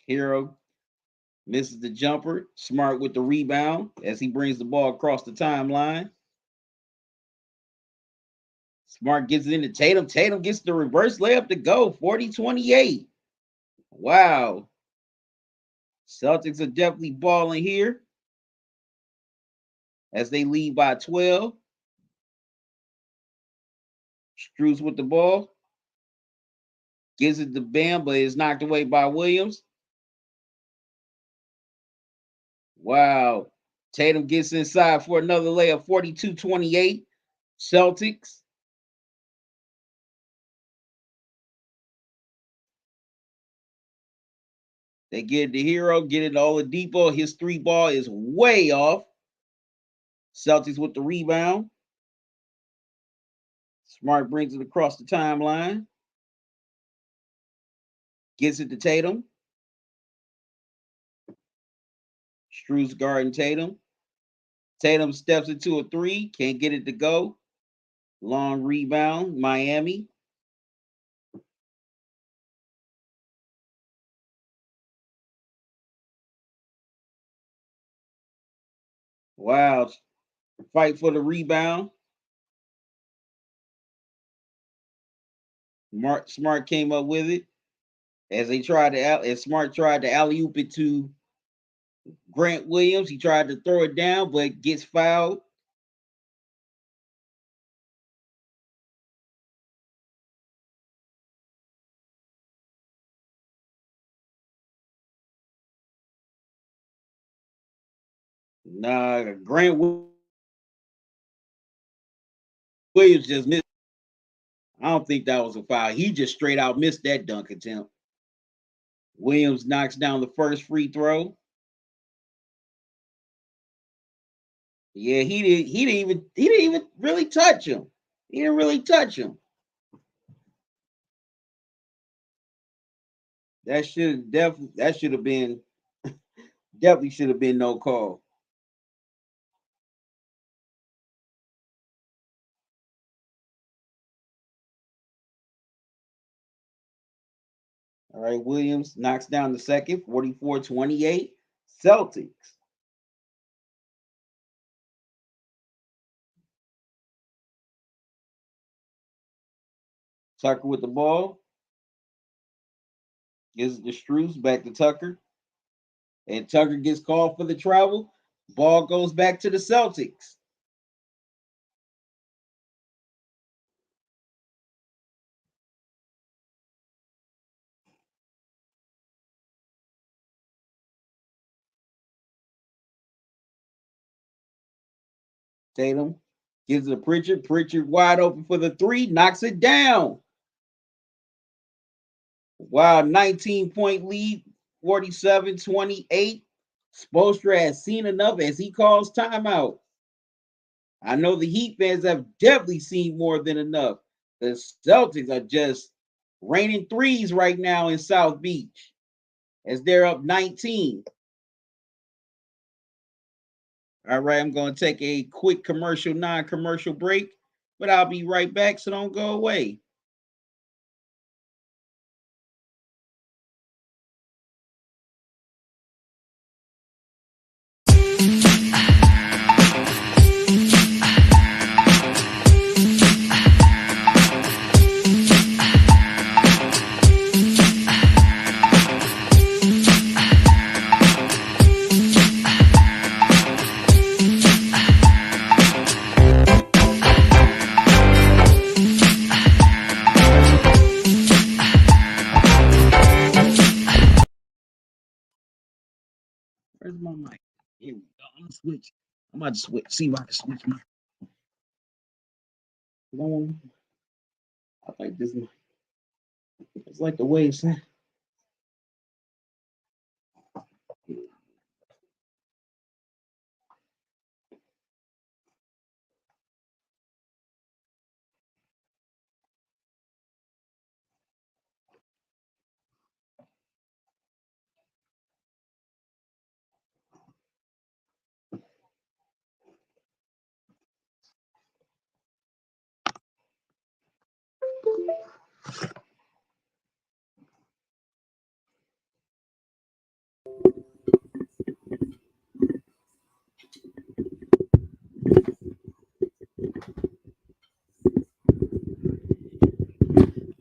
Hero misses the jumper. Smart with the rebound as he brings the ball across the timeline. Smart gets it into Tatum. Tatum gets the reverse layup to go. 40-28. Wow. Celtics are definitely balling here as they lead by 12. Strus with the ball. Gives it to Bam, but is knocked away by Williams. Wow. Tatum gets inside for another layup. 42-28. Celtics. They get it to Hero, get it to Oladipo. His three ball is way off. Celtics with the rebound. Smart brings it across the timeline. Gets it to Tatum. Strus guarding Tatum. Tatum steps into a three. Can't get it to go. Long rebound. Miami. Wow. Fight for the rebound. Smart came up with it as Smart tried to alley oop it to Grant Williams. He tried to throw it down, but gets fouled. Nah, Grant Williams just missed. I don't think that was a foul. He just straight out missed that dunk attempt. Williams knocks down the first free throw. Yeah, he didn't even really touch him. He didn't really touch him. That should have been definitely should have been no call. All right, Williams knocks down the second, 44-28. Celtics. Tucker with the ball. Gives it to Strus, back to Tucker. And Tucker gets called for the travel. Ball goes back to the Celtics. Tatum gives it to Pritchard. Pritchard wide open for the three, knocks it down. Wow, 19-point lead, 47-28. Spoelstra has seen enough as he calls timeout. I know the Heat fans have definitely seen more than enough. The Celtics are just raining threes right now in South Beach as they're up 19. All right, I'm going to take a quick non-commercial break, but I'll be right back, so don't go away. Where's my mic? Here we go. I'm gonna switch. I'm about to switch. See if I can switch my. I like this mic. It's like the way it sounds.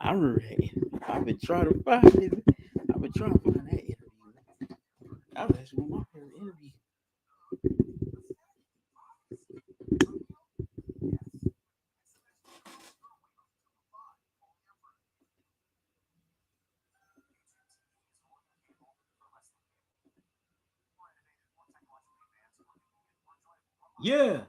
I remember that. I've been trying to find it. I've been trying to find that interview. That was actually my favorite interview. Yeah.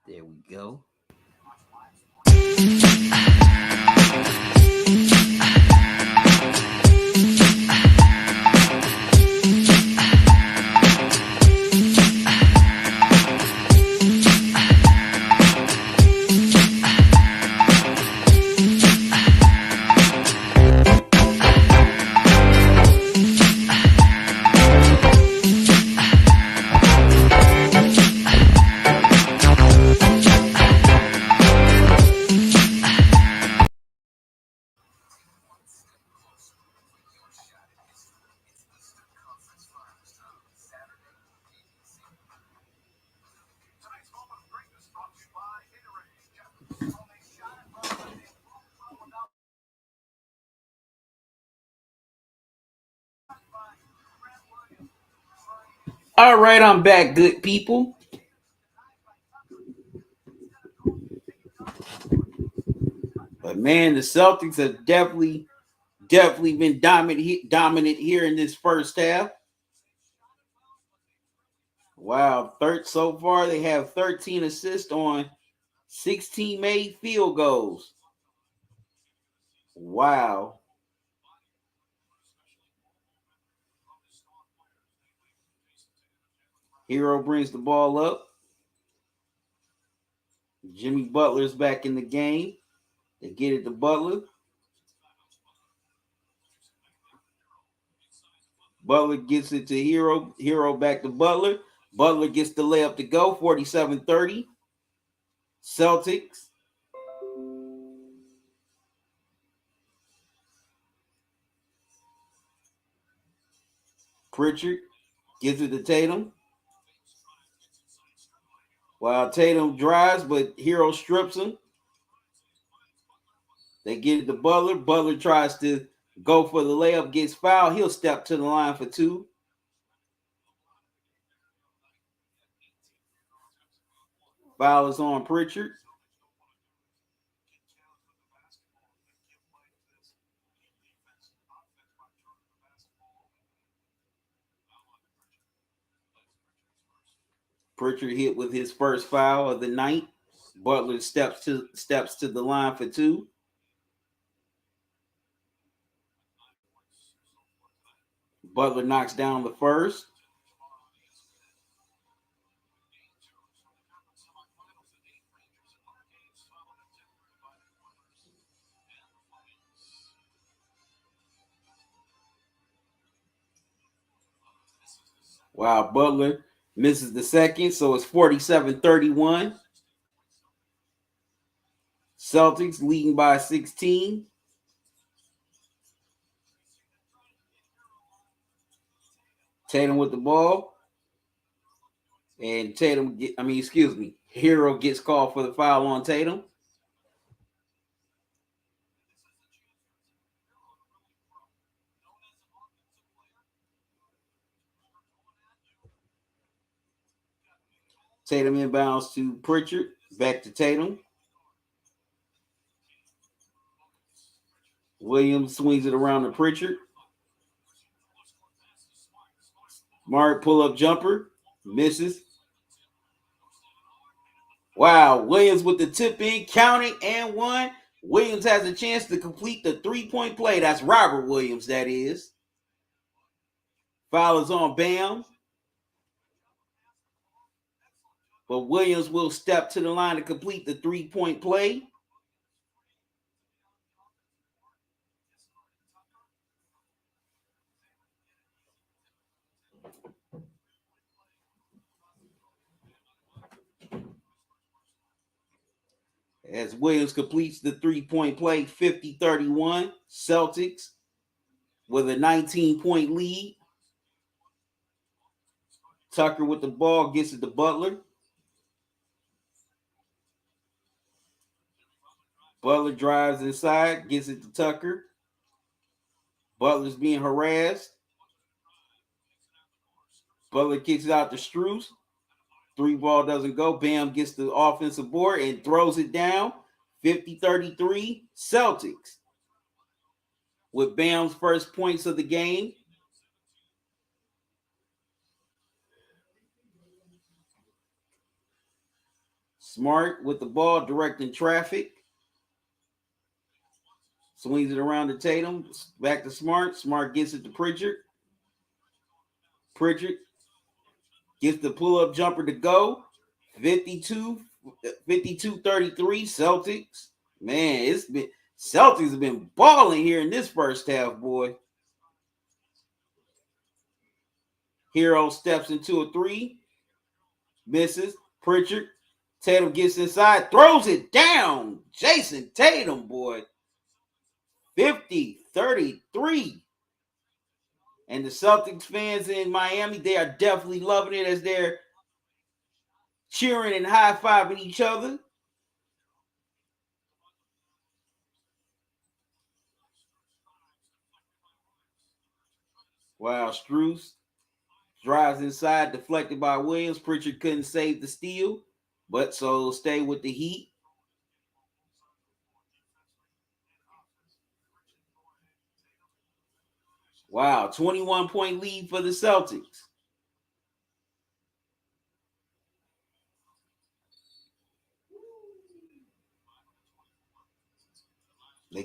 There we go. All right, I'm back, good people. But man, the Celtics have definitely been dominant here in this first half. Wow, so far they have 13 assists on 16 made field goals. Wow. Hero brings the ball up. Jimmy Butler's back in the game. They get it to Butler. Butler gets it to Hero. Hero back to Butler. Butler gets the layup to go. 47-30. Celtics. Pritchard gives it to Tatum. While Tatum drives, but Hero strips him. They get it to Butler. Butler tries to go for the layup, gets fouled. He'll step to the line for two. Foul is on Pritchard. Pritchard hit with his first foul of the night. Butler steps to the line for two. Butler knocks down the first. Wow, Butler misses the second, so it's 47-31. Celtics leading by 16. Tatum with the ball. And Hero gets called for the foul on Tatum. Tatum inbounds to Pritchard. Back to Tatum. Williams swings it around to Pritchard. Smart pull-up jumper. Misses. Wow, Williams with the tip in, counting and one. Williams has a chance to complete the three-point play. That's Robert Williams, that is. Foul is on Bam. But Williams will step to the line to complete the three-point play. As Williams completes the three-point play, 50-31. Celtics with a 19-point lead. Tucker with the ball gets it to Butler. Butler drives inside, gets it to Tucker. Butler's being harassed. Butler kicks it out to Strus. Three ball doesn't go. Bam gets the offensive board and throws it down. 50-33 Celtics. With Bam's first points of the game. Smart with the ball, directing traffic. Swings it around to Tatum. Back to Smart. Smart gets it to Pritchard. Pritchard gets the pull-up jumper to go. 52-33 Celtics. Man, Celtics have been balling here in this first half, boy. Hero steps into a three. Misses. Pritchard. Tatum gets inside. Throws it down. Jason Tatum, boy. 50-33. And the Celtics fans in Miami, they are definitely loving it as they're cheering and high-fiving each other. Wow, Strus drives inside, deflected by Williams. Pritchard couldn't save the steal, but so stay with the Heat. Wow, 21-point lead for the Celtics.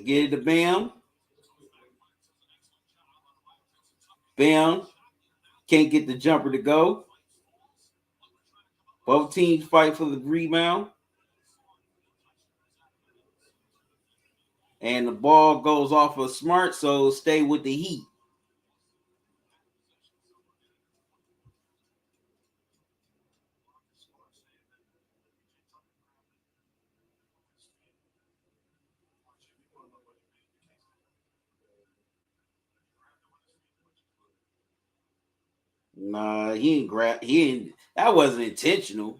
get it to Bam. Bam. Can't get the jumper to go. Both teams fight for the rebound. And the ball goes off of Smart, so stay with the Heat. Nah, he ain't grab. He ain't. That wasn't intentional.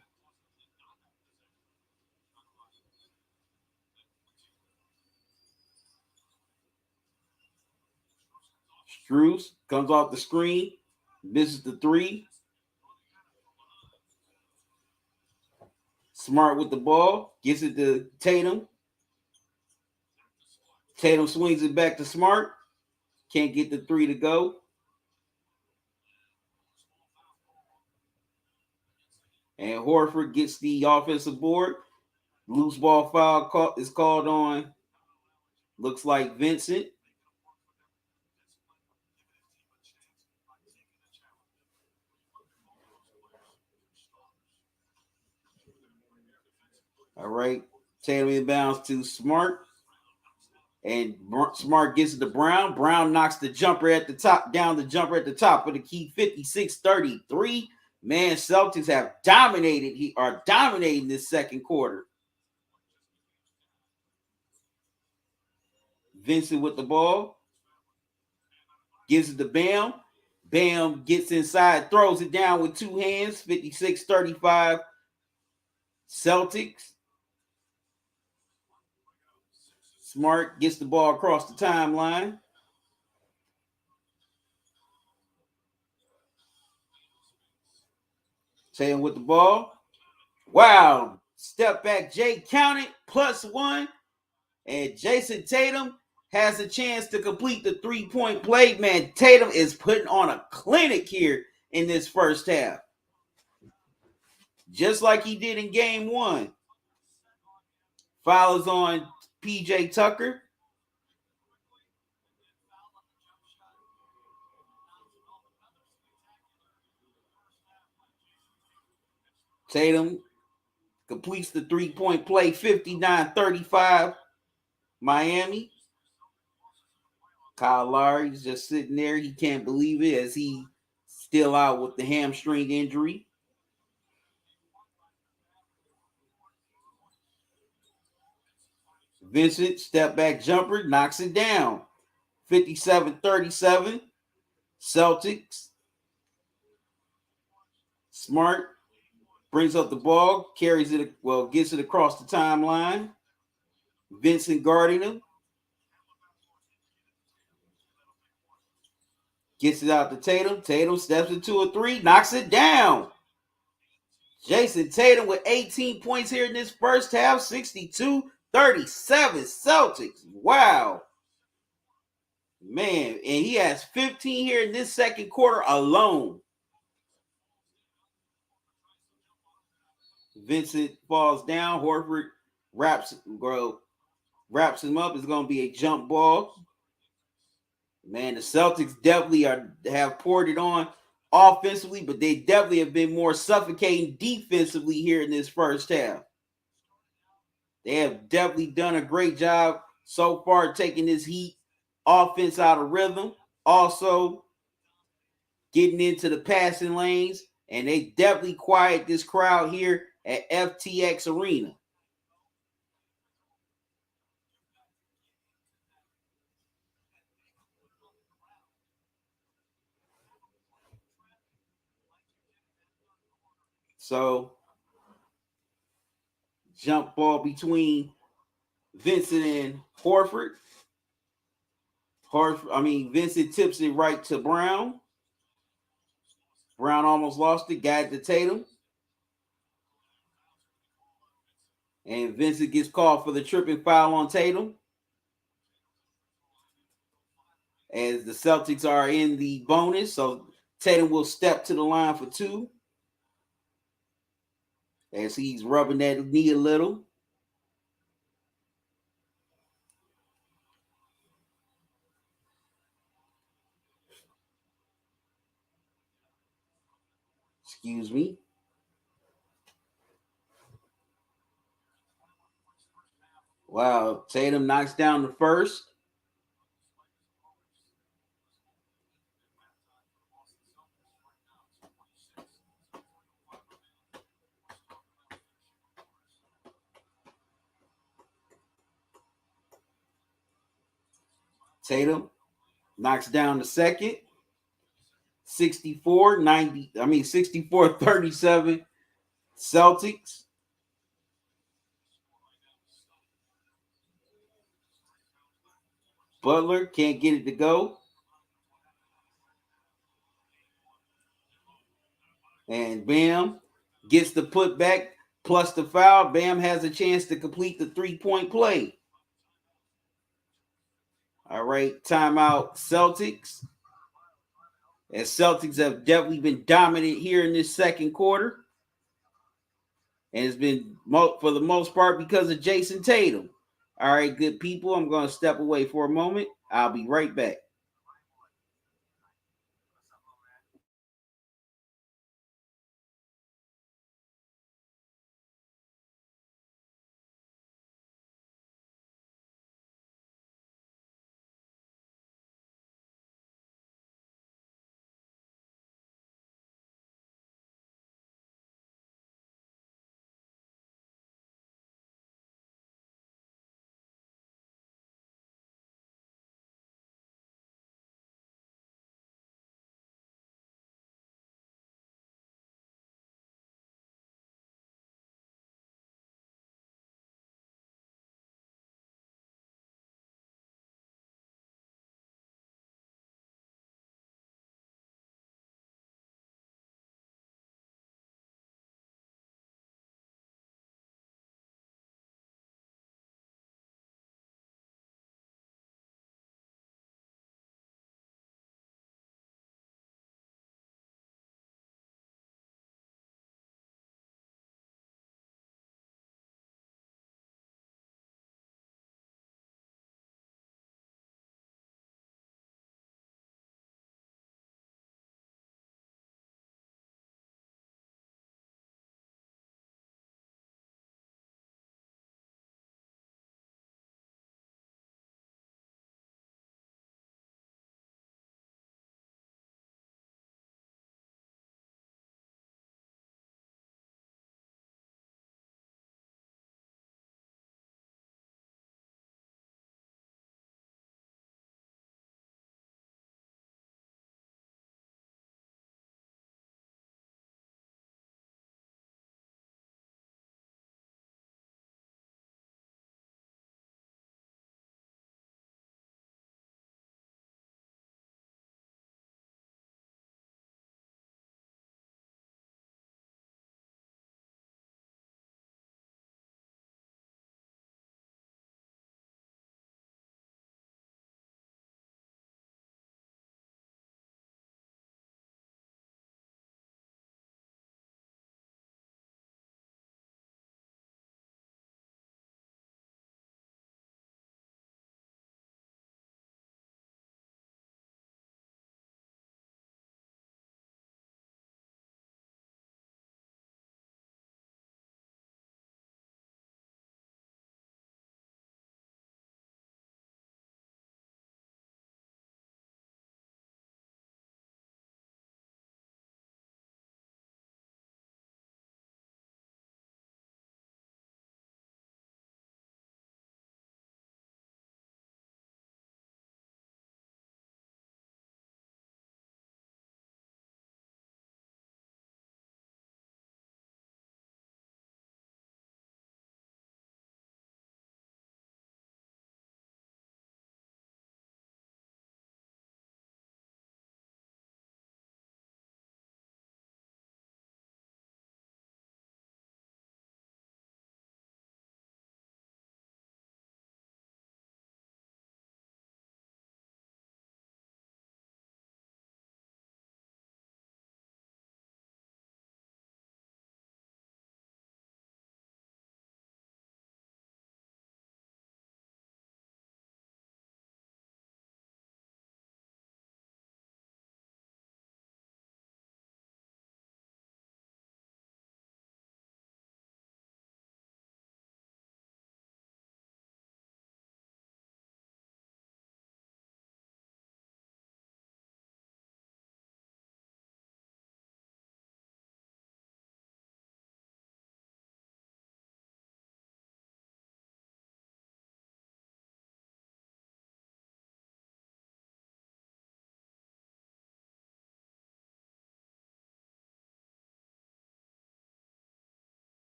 Strus comes off the screen, misses the three. Smart with the ball, gets it to Tatum. Tatum swings it back to Smart. Can't get the three to go. And Horford gets the offensive board. Loose ball foul is called on. Looks like Vincent. All right. Tatum inbounds to Smart. And Smart gets it to Brown. Brown knocks the jumper at the top, down the jumper at the top for the key 56-33. Man, Celtics have dominated. Are dominating this second quarter. Vincent with the ball. Gives it to Bam. Bam gets inside, throws it down with two hands. 56-35. Celtics. Smart gets the ball across the timeline. Tatum with the ball. Wow. Step back. Jay counted +1. And Jason Tatum has a chance to complete the three-point play. Man, Tatum is putting on a clinic here in this first half. Just like he did in game one. Foul is on PJ Tucker. Tatum completes the three-point play, 59-35, Miami. Kyle Lowry's just sitting there. He can't believe it as he's still out with the hamstring injury. Vincent, step back jumper, knocks it down. 57-37, Celtics. Smart brings up the ball, carries it, gets it across the timeline. Vincent guarding him. Gets it out to Tatum. Tatum steps into a three, knocks it down. Jason Tatum with 18 points here in this first half, 62-37 Celtics. Wow. Man, and he has 15 here in this second quarter alone. Vincent falls down. Horford wraps him up. It's going to be a jump ball. Man, the Celtics definitely have poured it on offensively, but they definitely have been more suffocating defensively here in this first half. They have definitely done a great job so far taking this Heat offense out of rhythm. Also getting into the passing lanes, and they definitely quiet this crowd here at FTX Arena. So, jump ball between Vincent and Horford. Vincent tips it right to Brown. Brown almost lost it, got it to Tatum. And Vincent gets called for the tripping foul on Tatum. As the Celtics are in the bonus, so Tatum will step to the line for two. As he's rubbing that knee a little. Excuse me. Wow, Tatum knocks down the first. Tatum knocks down the second. 64-37 Celtics. Butler can't get it to go. And Bam gets the putback plus the foul. Bam has a chance to complete the 3-point play. All right, timeout Celtics. As Celtics have definitely been dominant here in this second quarter. And it's been, for the most part, because of Jason Tatum. All right, good people, I'm going to step away for a moment. I'll be right back.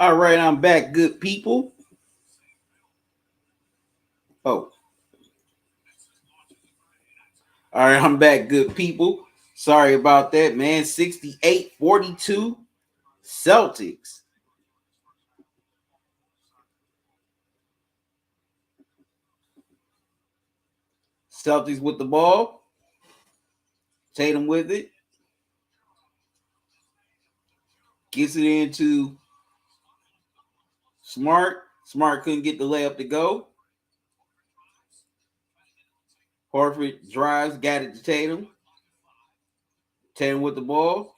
All right, I'm back, good people. Oh, all right, I'm back, good people. Sorry about that, man. 68-42 Celtics. Celtics with the ball. Tatum with it. Gets it into Smart. Smart couldn't get the layup to go. Horford drives, got it to Tatum. Tatum with the ball.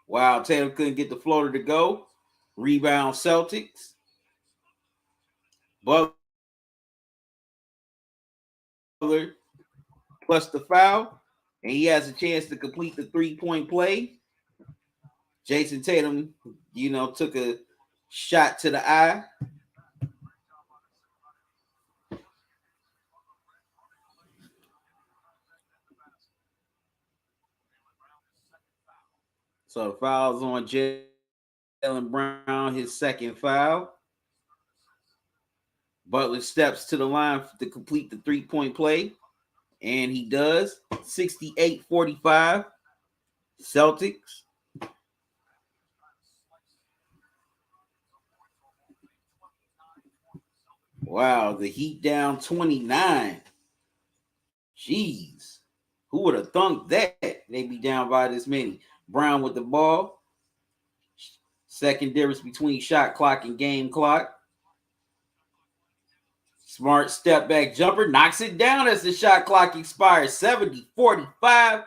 Wow, Tatum couldn't get the floater to go. Rebound Celtics. Butler plus the foul. And he has a chance to complete the 3-point play. Jason Tatum, took a shot to the eye. So the foul's on Jaylen Brown, his second foul. Butler steps to the line to complete the 3-point play. And he does. 68-45 Celtics. Wow, the Heat down 29. Jeez. Who would have thunk that they'd be down by this many? Brown with the ball. Second difference between shot clock and game clock. Smart step back jumper knocks it down as the shot clock expires. 70-45.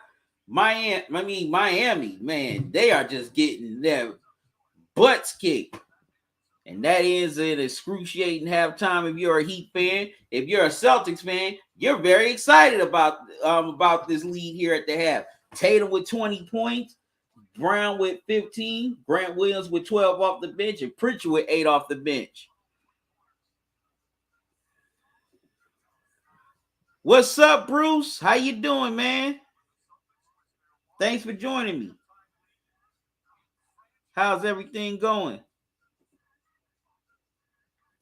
Miami, man, they are just getting their butts kicked. And that ends an excruciating halftime if you're a Heat fan. If you're a Celtics fan, you're very excited about this lead here at the half. Tatum with 20 points, Brown with 15, Grant Williams with 12 off the bench, and Pritchard with 8 off the bench. What's up, Bruce? How you doing, man? Thanks for joining me. How's everything going?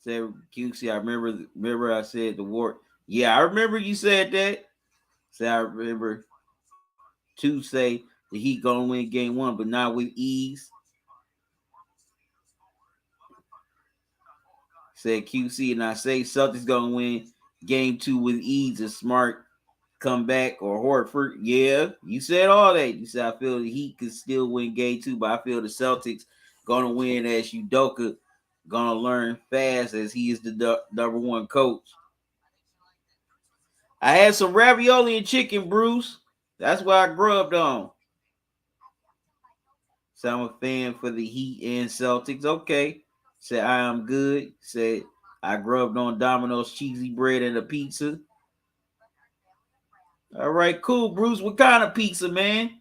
Said QC, I remember I said the war. Yeah, I remember you said that. Say I remember to say the Heat gonna win game one, but not with ease. Said QC, and I say Celtics gonna win game two with ease. A smart comeback or Horford. Yeah, you said all that. You said I feel the Heat could still win game two, but I feel the Celtics gonna win as Udoka gonna learn fast as he is the number one coach. I had some ravioli and chicken, Bruce. That's what I grubbed on. So I'm a fan for the Heat and Celtics. Okay. Said I am good. Said I grubbed on Domino's cheesy bread and a pizza. All right, cool, Bruce. What kind of pizza, man?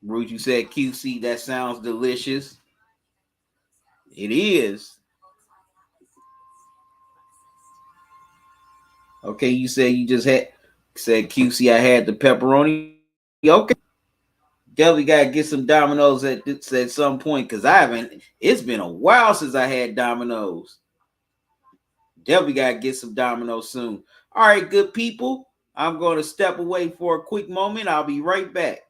Bruce, you said QC. That sounds delicious. It is. Okay, you said you just said QC. I had the pepperoni. Okay. Definitely gotta get some Domino's at some point because I haven't. It's been a while since I had Domino's. Definitely gotta get some Domino's soon. All right, good people. I'm going to step away for a quick moment. I'll be right back.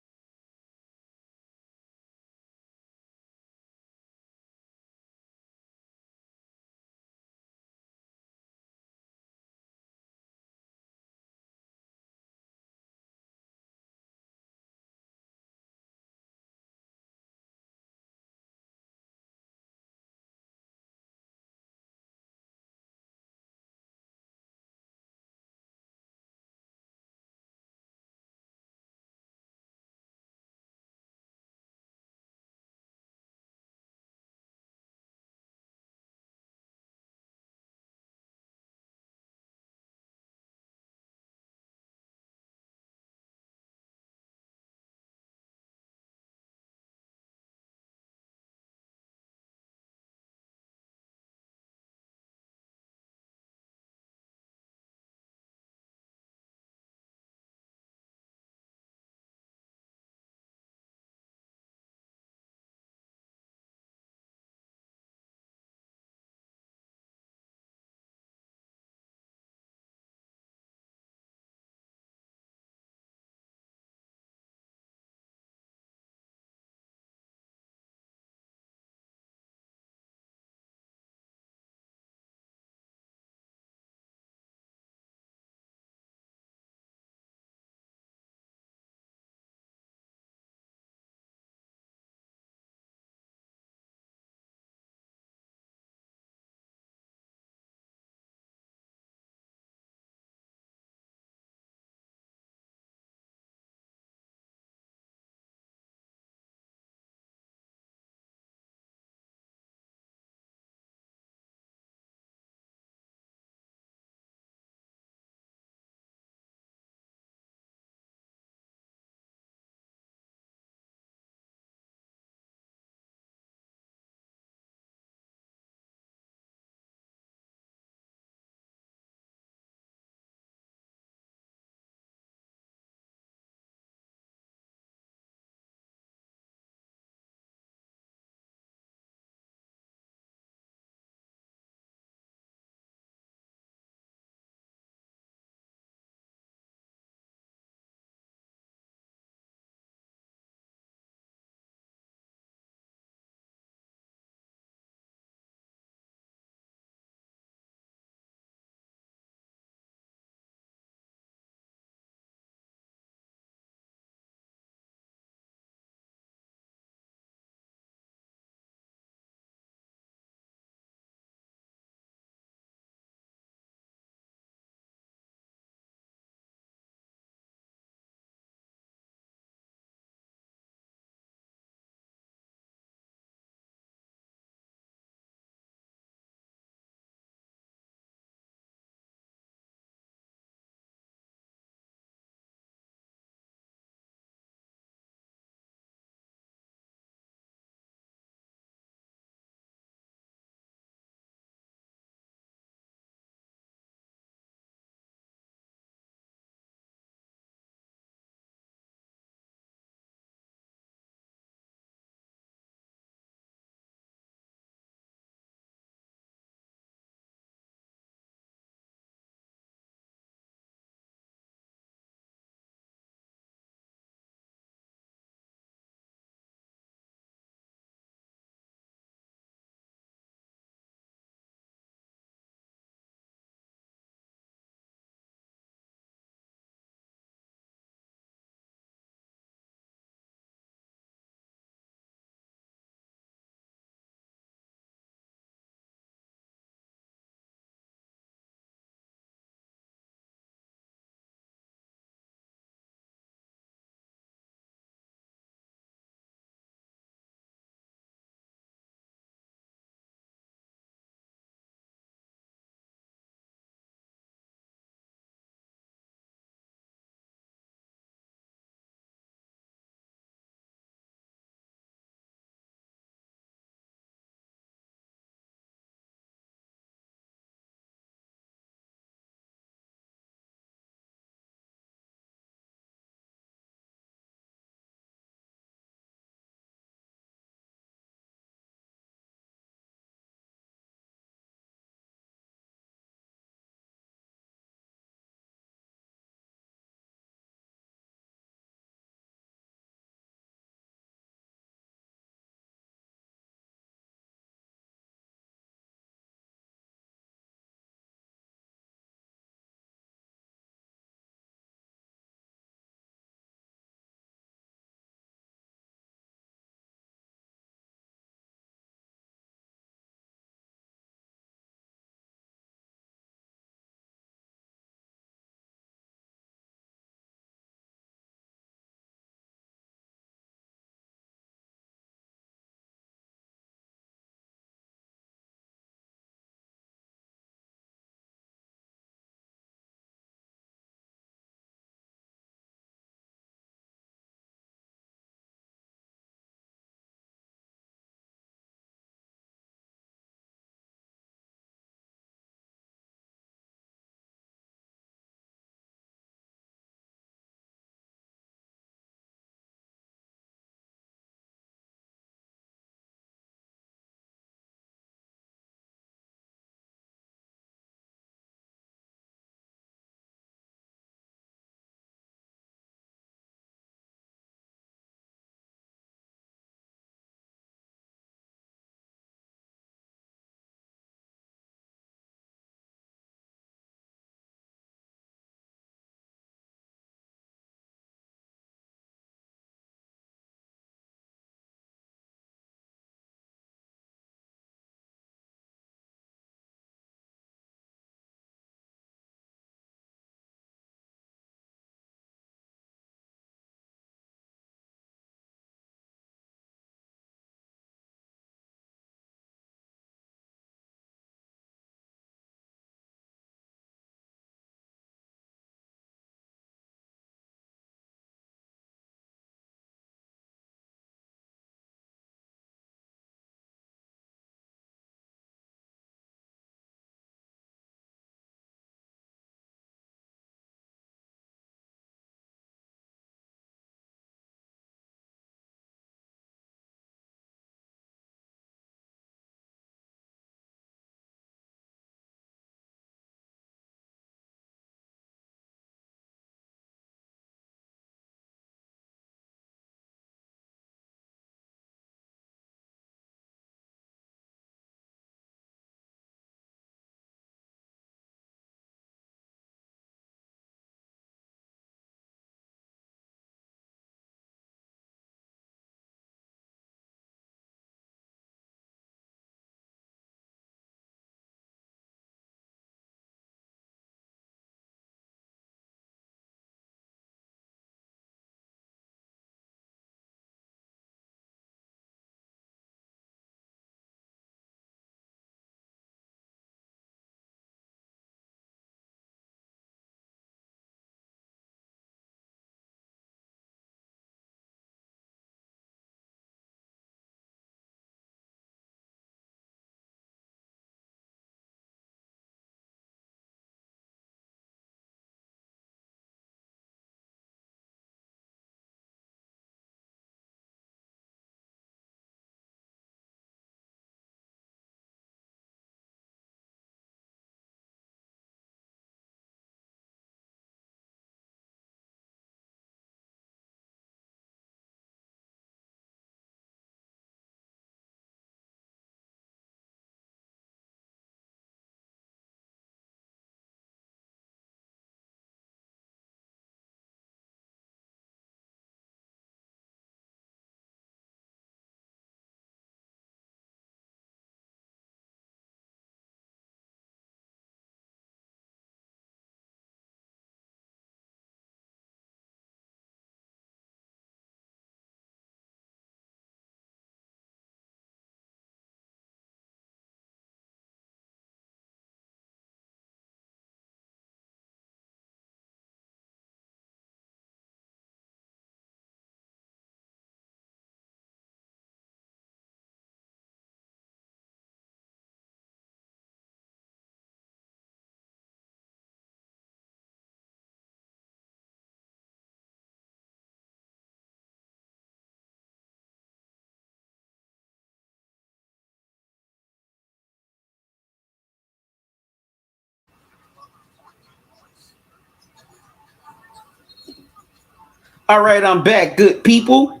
All right, I'm back, good people.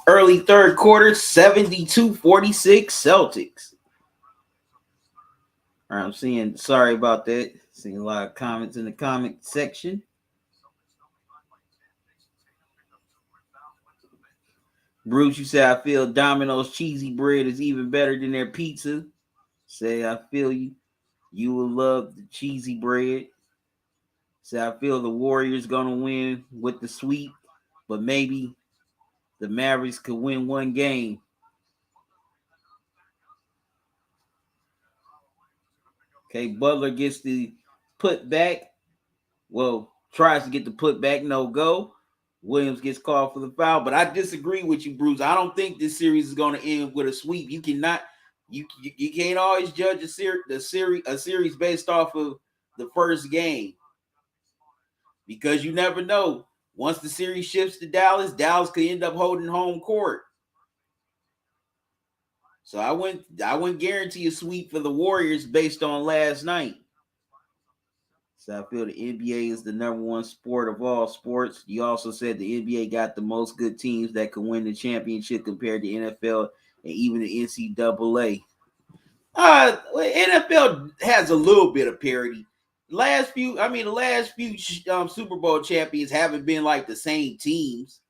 Early third quarter, 72-46 Celtics. All right, I'm seeing, sorry about that. Seeing a lot of comments in the comment section. Bruce, you say, I feel Domino's cheesy bread is even better than their pizza. Say, I feel you. You will love the cheesy bread. Say, I feel the Warriors going to win with the sweep, but maybe the Mavericks could win one game. Okay, Butler gets the put back. Well, tries to get the put back, no go. Williams gets called for the foul, but I disagree with you, Bruce. I don't think this series is going to end with a sweep. You cannot, you can't always judge a series based off of the first game because you never know. Once the series shifts to Dallas, Dallas could end up holding home court. So I wouldn't guarantee a sweep for the Warriors based on last night. So I feel the NBA is the number one sport of all sports. You also said the NBA got the most good teams that could win the championship compared to NFL and even the NCAA. NFL has a little bit of parity. The last few Super Bowl champions haven't been like the same teams.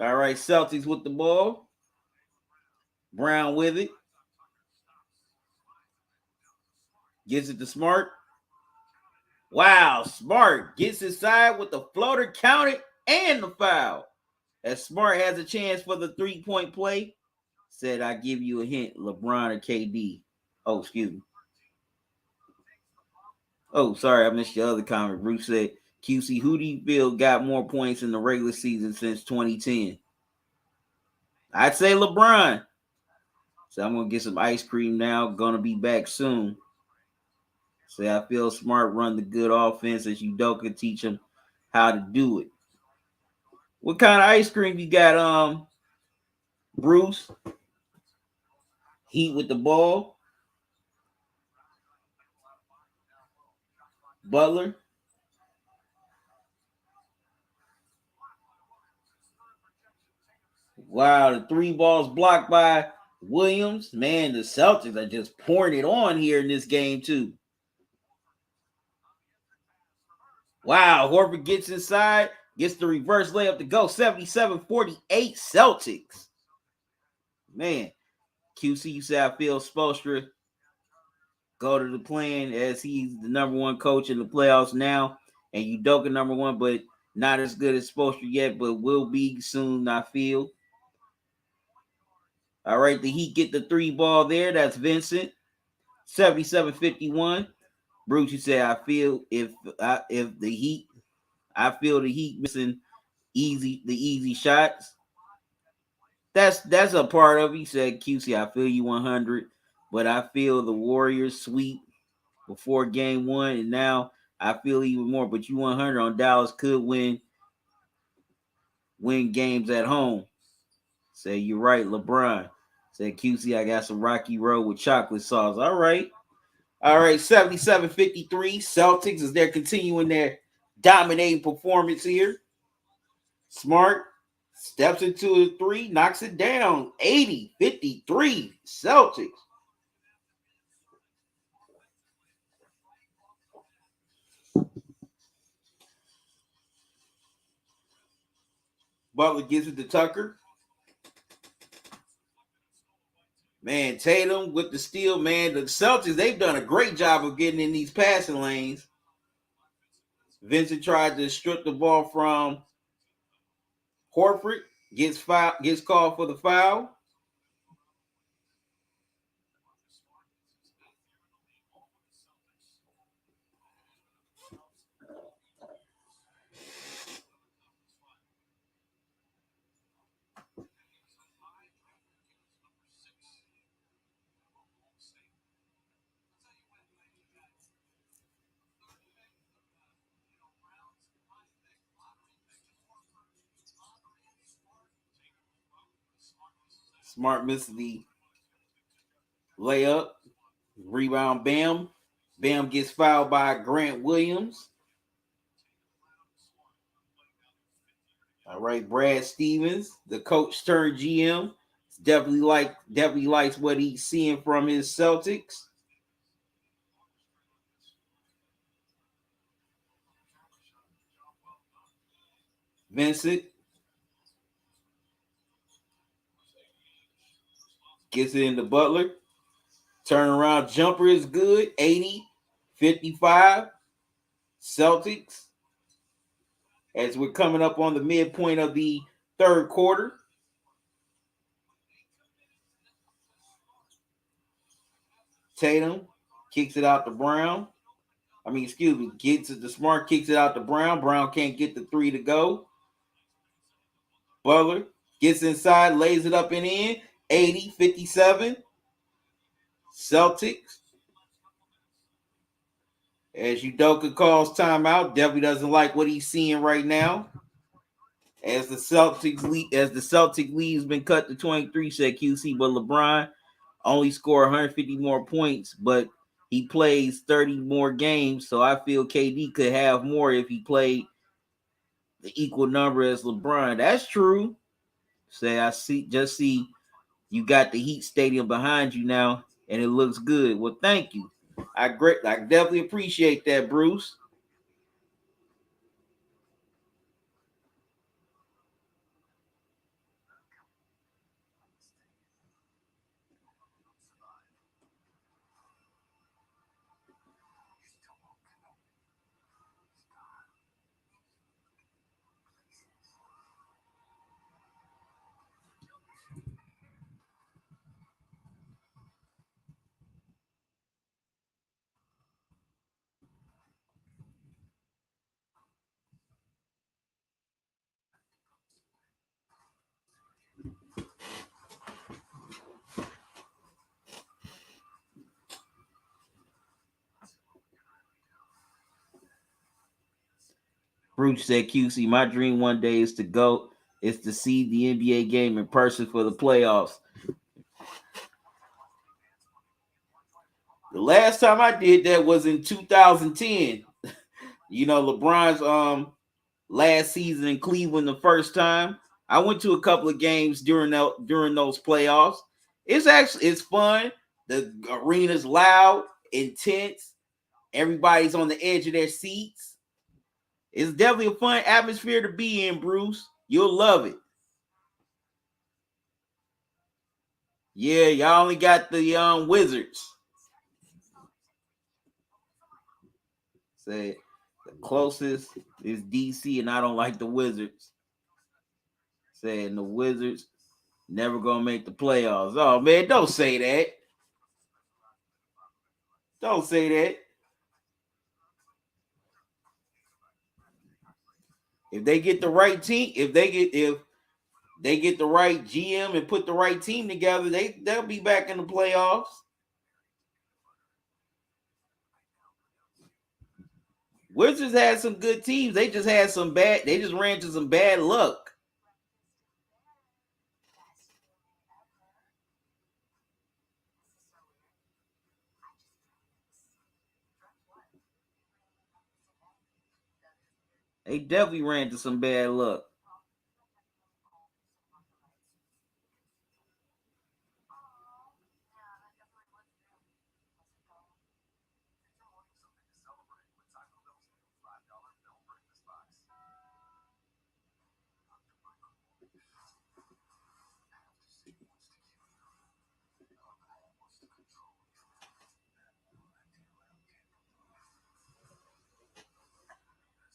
All right, Celtics with the ball. Brown with it. Gives it to Smart. Wow, Smart gets inside with the floater counted and the foul. As Smart has a chance for the 3-point play, said, I give you a hint, LeBron or KD. Oh, excuse me. Oh, sorry, I missed your other comment. Bruce said, QC, who do you feel got more points in the regular season since 2010? I'd say LeBron. So I'm going to get some ice cream now. Going to be back soon. Say, I feel Smart run the good offense as Udoka teach him how to do it. What kind of ice cream you got, Bruce? Heat with the ball. Butler. Wow, the 3 balls blocked by Williams. Man, the Celtics are just pouring it on here in this game, too. Wow, Horford gets inside, gets the reverse layup to go. 77-48 Celtics. Man, QC, you say I feel Spoelstra go to the plan as he's the number one coach in the playoffs now. And Udoka number one, but not as good as Spoelstra yet, but will be soon, I feel. All right, the Heat get the 3 ball there. That's Vincent. 77-51. Bruce, you say I feel if the Heat, I feel the Heat missing easy shots. That's a part of it. He said, QC, I feel you 100, but I feel the Warriors sweep before game 1, and now I feel even more. But you 100 on Dallas could win games at home. Say you're right, LeBron. Said QC, I got some Rocky Road with chocolate sauce. All right, 77-53 Celtics as they're continuing their dominating performance here. Smart steps into a 3, knocks it down. 80-53 Celtics. Butler gives it to Tucker. Man, Tatum with the steal, man. The Celtics, they've done a great job of getting in these passing lanes. Vincent tried to strip the ball from Horford. Gets called for the foul. Smart misses the layup. Rebound, Bam. Bam gets fouled by Grant Williams. All right, Brad Stevens, the coach turned GM, definitely likes what he's seeing from his Celtics. Vincent gets it into Butler. Turnaround jumper is good. 80-55. Celtics. As we're coming up on the midpoint of the third quarter. Tatum kicks it out to Brown. Gets it to Smart, kicks it out to Brown. Brown can't get the three to go. Butler gets inside, lays it up and in. 80-57. Celtics. As Udoka calls timeout, definitely doesn't like what he's seeing right now. As the Celtic lead has been cut to 23, said QC, but LeBron only scored 150 more points, but he plays 30 more games, so I feel KD could have more if he played the equal number as LeBron. That's true. I see you got the Heat Stadium behind you now, and it looks good. Well, thank you. I definitely appreciate that, Bruce. Bruce said, QC, my dream one day is to see the NBA game in person for the playoffs. The last time I did that was in 2010. LeBron's last season in Cleveland the first time. I went to a couple of games during those playoffs. It's fun. The arena's loud, intense. Everybody's on the edge of their seats. It's definitely a fun atmosphere to be in, Bruce. You'll love it. Yeah, y'all only got the Wizards. Say the closest is DC, and I don't like the Wizards. Saying the Wizards never gonna make the playoffs. Oh man, don't say that. Don't say that. If they get the right team, if they get the right GM and put the right team together, they'll be back in the playoffs. Wizards had some good teams. They just ran into some bad luck. They definitely ran into some bad luck.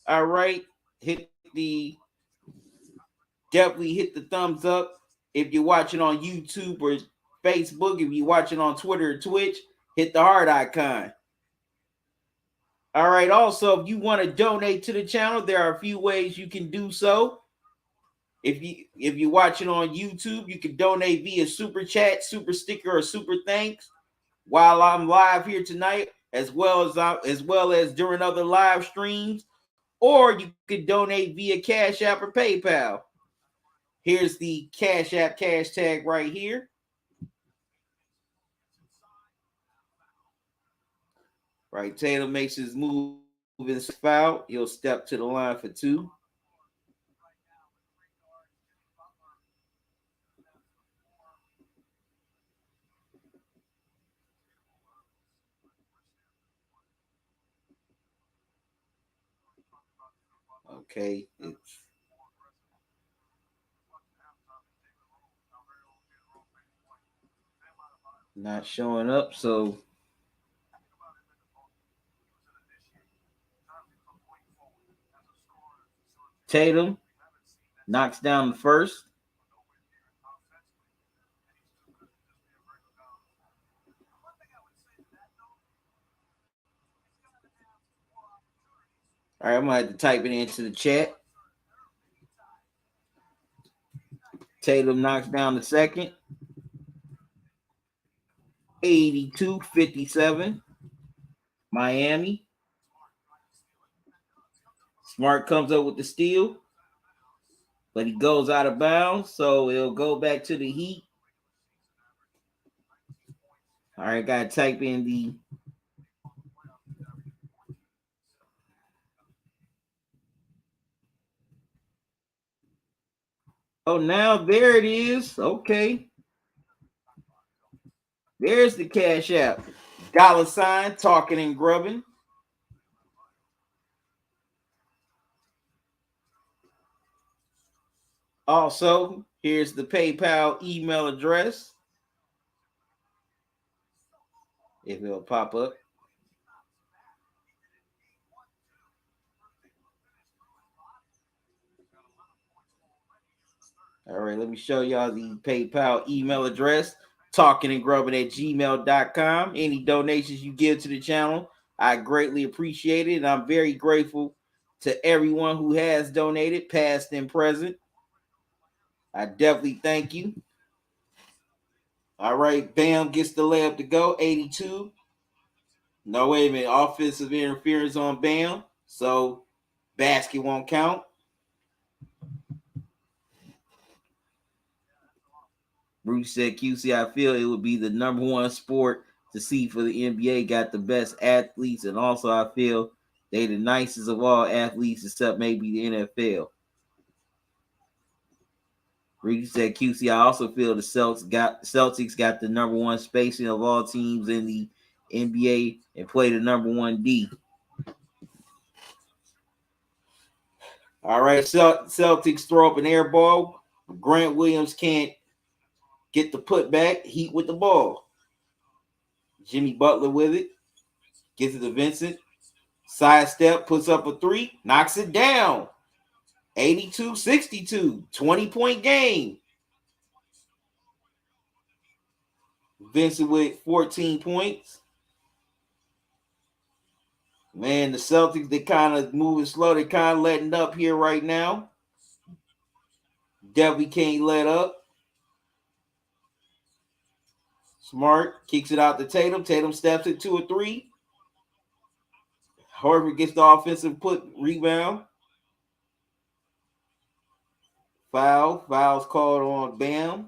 All right. Definitely hit the thumbs up if you're watching on YouTube or Facebook. If you're watching on Twitter or Twitch, hit the heart icon. All right. Also, if you want to donate to the channel, there are a few ways you can do so. If you're watching on YouTube, you can donate via super chat, super sticker, or super thanks while I'm live here tonight, as well as during other live streams. Or you could donate via Cash App or PayPal. Here's the Cash App cash tag right here. Right, Tatum makes his move in foul. He'll step to the line for 2. Okay, it's not showing up, so Tatum knocks down the first. All right, I'm gonna have to type it into the chat. Tatum knocks down the second. 82-57. Miami. Smart comes up with the steal, but he goes out of bounds, so it'll go back to the Heat. All right, gotta type in the. Oh, now there it is. Okay. There's the Cash App. $ Talkin and Grubbin. Also, here's the PayPal email address. If it'll pop up. All right, let me show y'all the PayPal email address. talkinandgrubbin@gmail.com. Any donations you give to the channel, I greatly appreciate it. And I'm very grateful to everyone who has donated, past and present. I definitely thank you. All right, Bam gets the layup to go, 82. No, wait a minute. Offensive interference on Bam. So basket won't count. Bruce said, QC, I feel it would be the number one sport to see for the NBA. Got the best athletes, and also I feel they the nicest of all athletes except maybe the NFL. Bruce said, QC, I also feel the Celtics got the number one spacing of all teams in the NBA and play the number one D. All right, Celtics throw up an air ball. Grant Williams can't get the putback. Heat with the ball. Jimmy Butler with it. Gets it to Vincent. Sidestep, puts up a 3, knocks it down. 82-62, 20-point game. Vincent with 14 points. Man, the Celtics, they kind of moving slow. They kind of letting up here right now. Definitely can't let up. Smart kicks it out to Tatum. Tatum steps it 2 or 3. Horford gets the offensive rebound. Fouls called on Bam.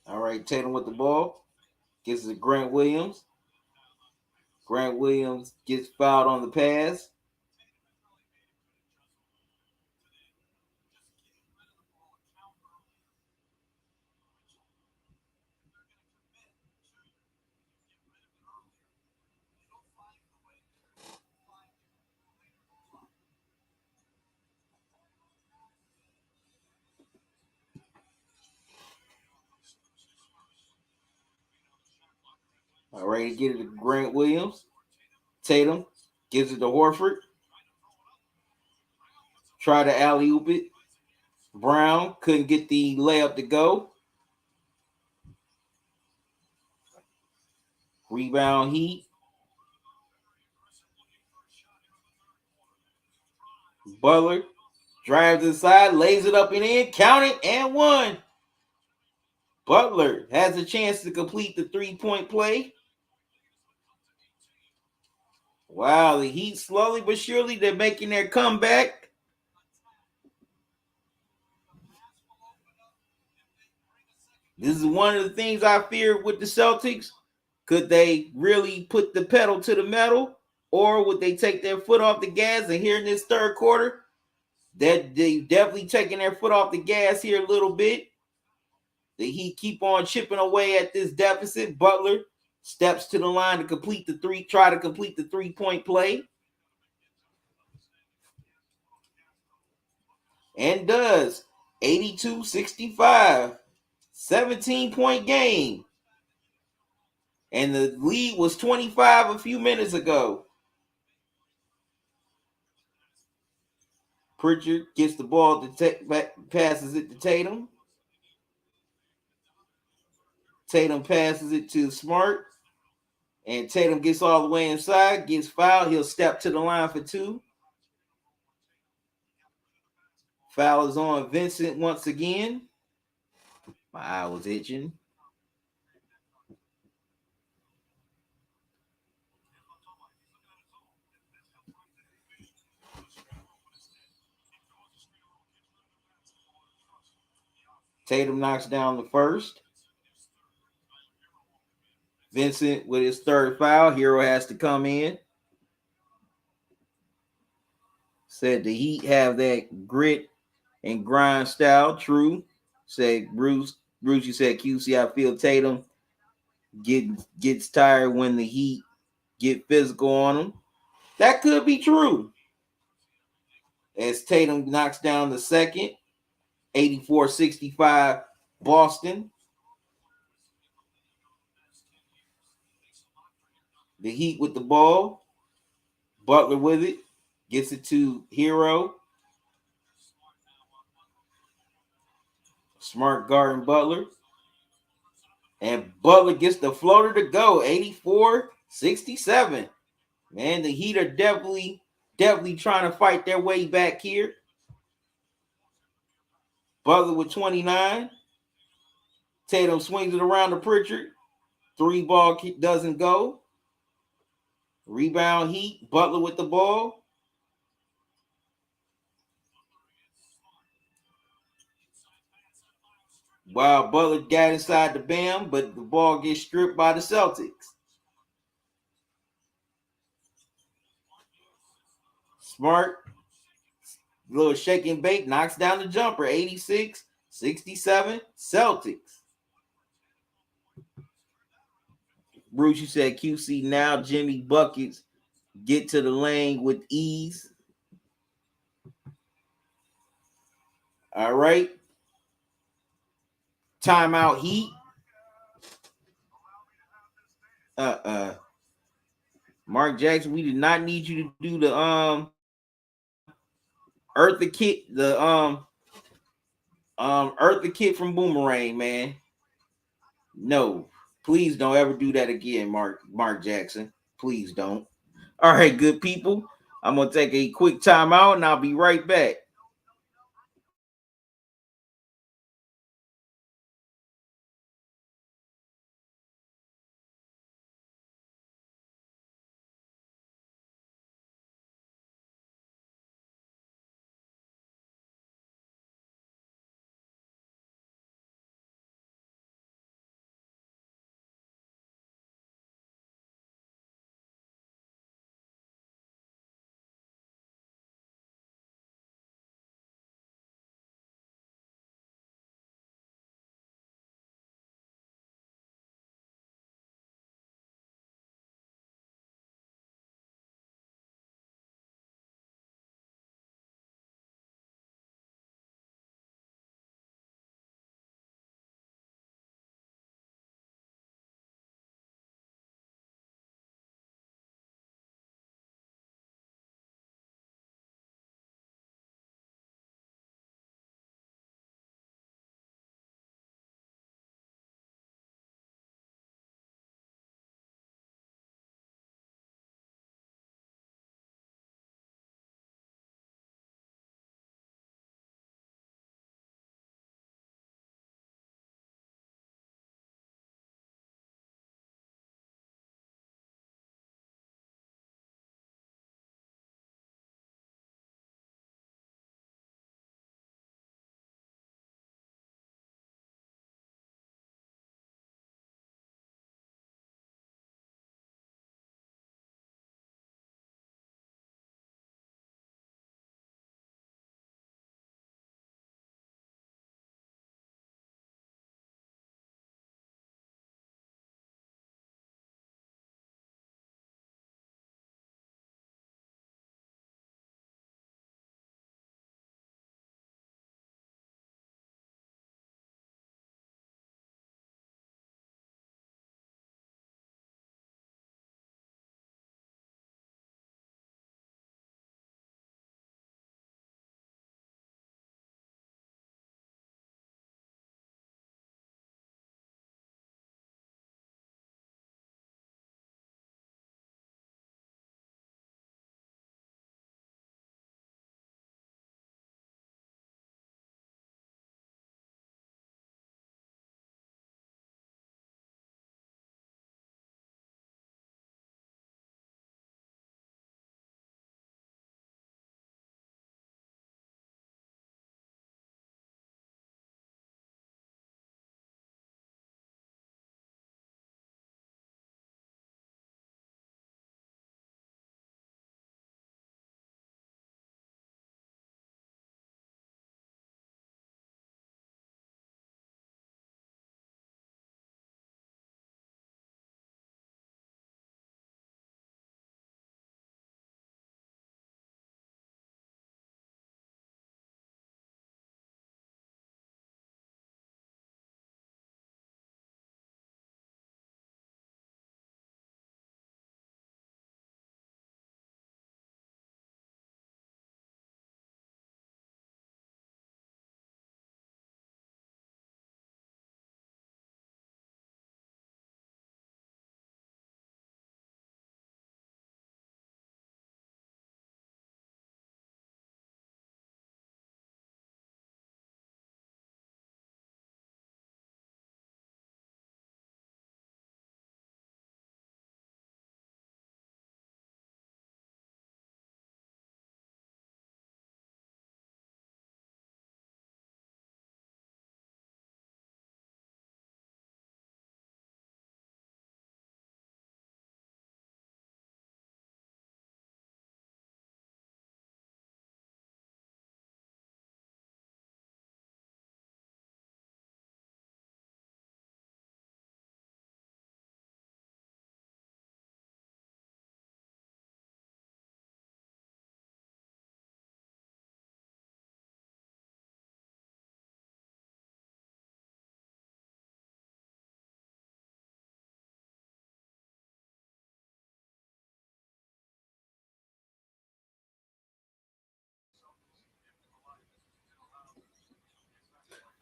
All right, Tatum with the ball. Gives it to Grant Williams. Grant Williams gets fouled on the pass. All right, get it to Grant Williams. Tatum gives it to Horford. Try to alley-oop it. Brown couldn't get the layup to go. Rebound Heat. Butler drives inside, lays it up and in, count it, and one. Butler has a chance to complete the three-point play. Wow, the Heat slowly but surely, they're making their comeback. This is one of the things I feared with the Celtics. Could they really put the pedal to the metal, or would they take their foot off the gas? And here in this third quarter, that they definitely taking their foot off the gas here a little bit. The Heat keep on chipping away at this deficit. Butler steps to the line to complete the try to complete the three-point play. And does. 82-65. 17-point game. And the lead was 25 a few minutes ago. Pritchard gets the ball to passes it to Tatum. Tatum passes it to Smart. And Tatum gets all the way inside, gets fouled. He'll step to the line for two. Foul is on Vincent once again. My eye was itching. Tatum knocks down the first. Vincent with his third foul. Hero has to come in. Said the Heat have that grit and grind style. True. Said Bruce. Bruce, you said QC. I feel Tatum gets tired when the Heat get physical on him. That could be true. As Tatum knocks down the second, 84-65 Boston. The Heat with the ball. Butler with it. Gets it to Hero. Smart guarding Butler. And Butler gets the floater to go. 84-67. Man, the Heat are definitely trying to fight their way back here. Butler with 29. Tatum swings it around to Pritchard. Three ball doesn't go. Rebound Heat. Butler with the ball. Wow, Butler got inside the bam, but the ball gets stripped by the Celtics. Smart, little shake and bake, knocks down the jumper. 86-67 Celtics. Bruce, you said QC now. Jimmy buckets get to the lane with ease. All right. Timeout Heat. Mark Jackson, we did not need you to do the Earth the Kid, the Earth the Kid from Boomerang, man. No, please don't ever do that again, Mark Jackson. Please don't. All right, good people. I'm gonna take a quick timeout and I'll be right back.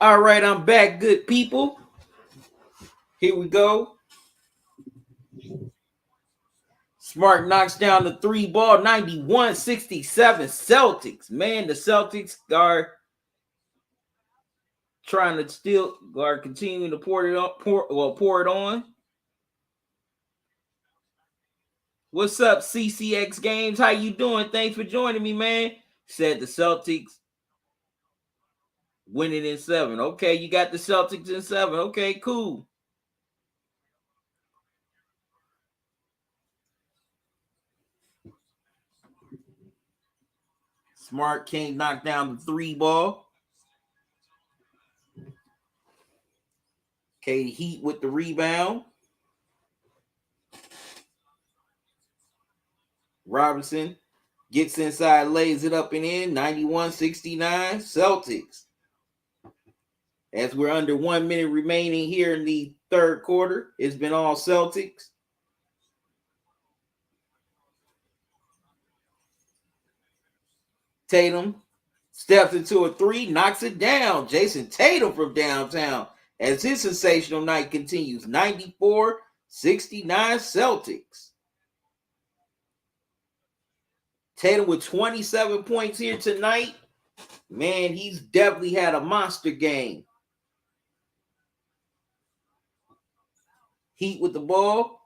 All right, I'm back, good people. Here we go. Smart knocks down the 3 ball, 91-67 Celtics. Man, the Celtics are trying to still are continuing to pour it on. What's up, CCX Games? How you doing? Thanks for joining me, man. Said the Celtics winning in 7. Okay, you got the Celtics in 7. Okay, cool. Smart can't knock down the 3 ball. Okay, Heat with the rebound. Robinson gets inside, lays it up and in. 91-69 Celtics. As we're under 1 minute remaining here in the third quarter, it's been all Celtics. Tatum steps into a 3, knocks it down. Jason Tatum from downtown as his sensational night continues. 94-69 Celtics. Tatum with 27 points here tonight. Man, he's definitely had a monster game. Heat with the ball.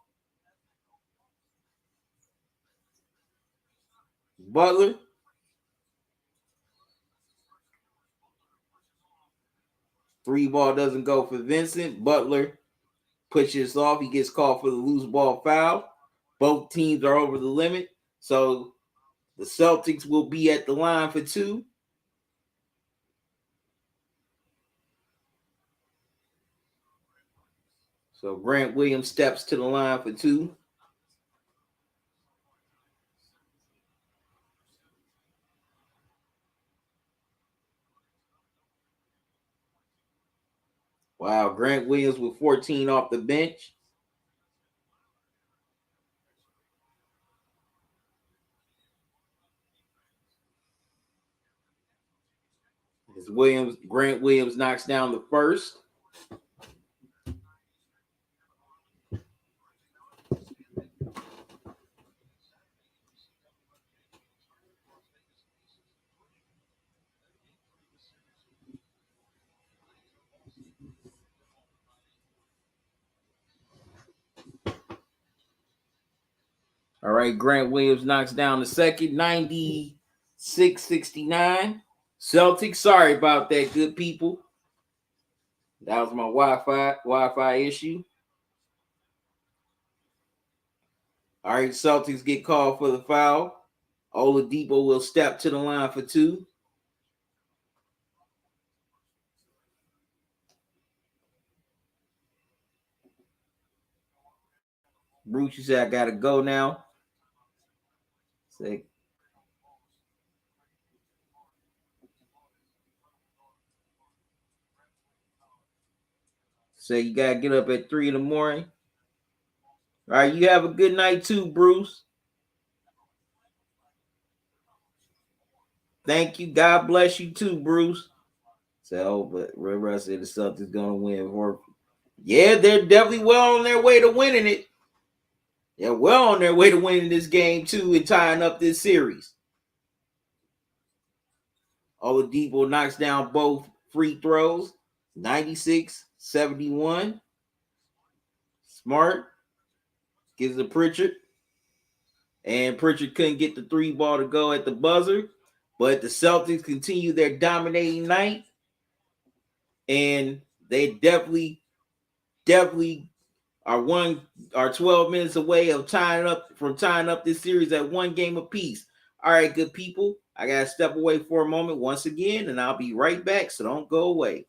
Butler. Three ball doesn't go for Vincent. Butler pushes off. He gets called for the loose ball foul. Both teams are over the limit. So the Celtics will be at the line for 2. So Grant Williams steps to the line for 2. Wow, Grant Williams with 14 off the bench. As Grant Williams knocks down the first. All right, Grant Williams knocks down the second, 96-69. Celtics, sorry about that, good people. That was my Wi-Fi issue. All right, Celtics get called for the foul. Oladipo will step to the line for 2. Bruce, you said I gotta go now. Say, you gotta get up at 3 in the morning. All right, you have a good night too, Bruce. Thank you. God bless you too, Bruce. So, but Red said the Celtics gonna win. Yeah, they're definitely well on their way to winning it. They're well on their way to winning this game too and tying up this series. Oladipo knocks down both free throws. 96-71. Smart gives it to Pritchard. And Pritchard couldn't get the 3 ball to go at the buzzer. But the Celtics continue their dominating night. And they definitely are 12 minutes away of tying up this series at 1 game apiece. All right, good people. I gotta step away for a moment once again, and I'll be right back. So don't go away.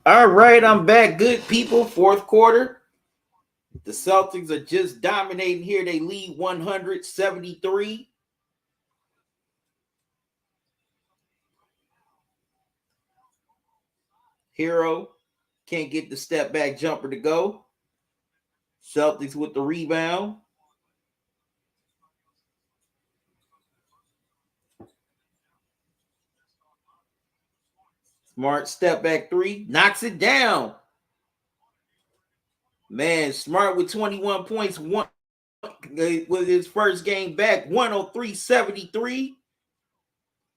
All right, I'm back. Good people, fourth quarter. The Celtics are just dominating here. They lead 173. Hero can't get the step back jumper to go. Celtics with the rebound. Smart step back three, knocks it down. Man, Smart with 21 points, one with his first game back, 103-73.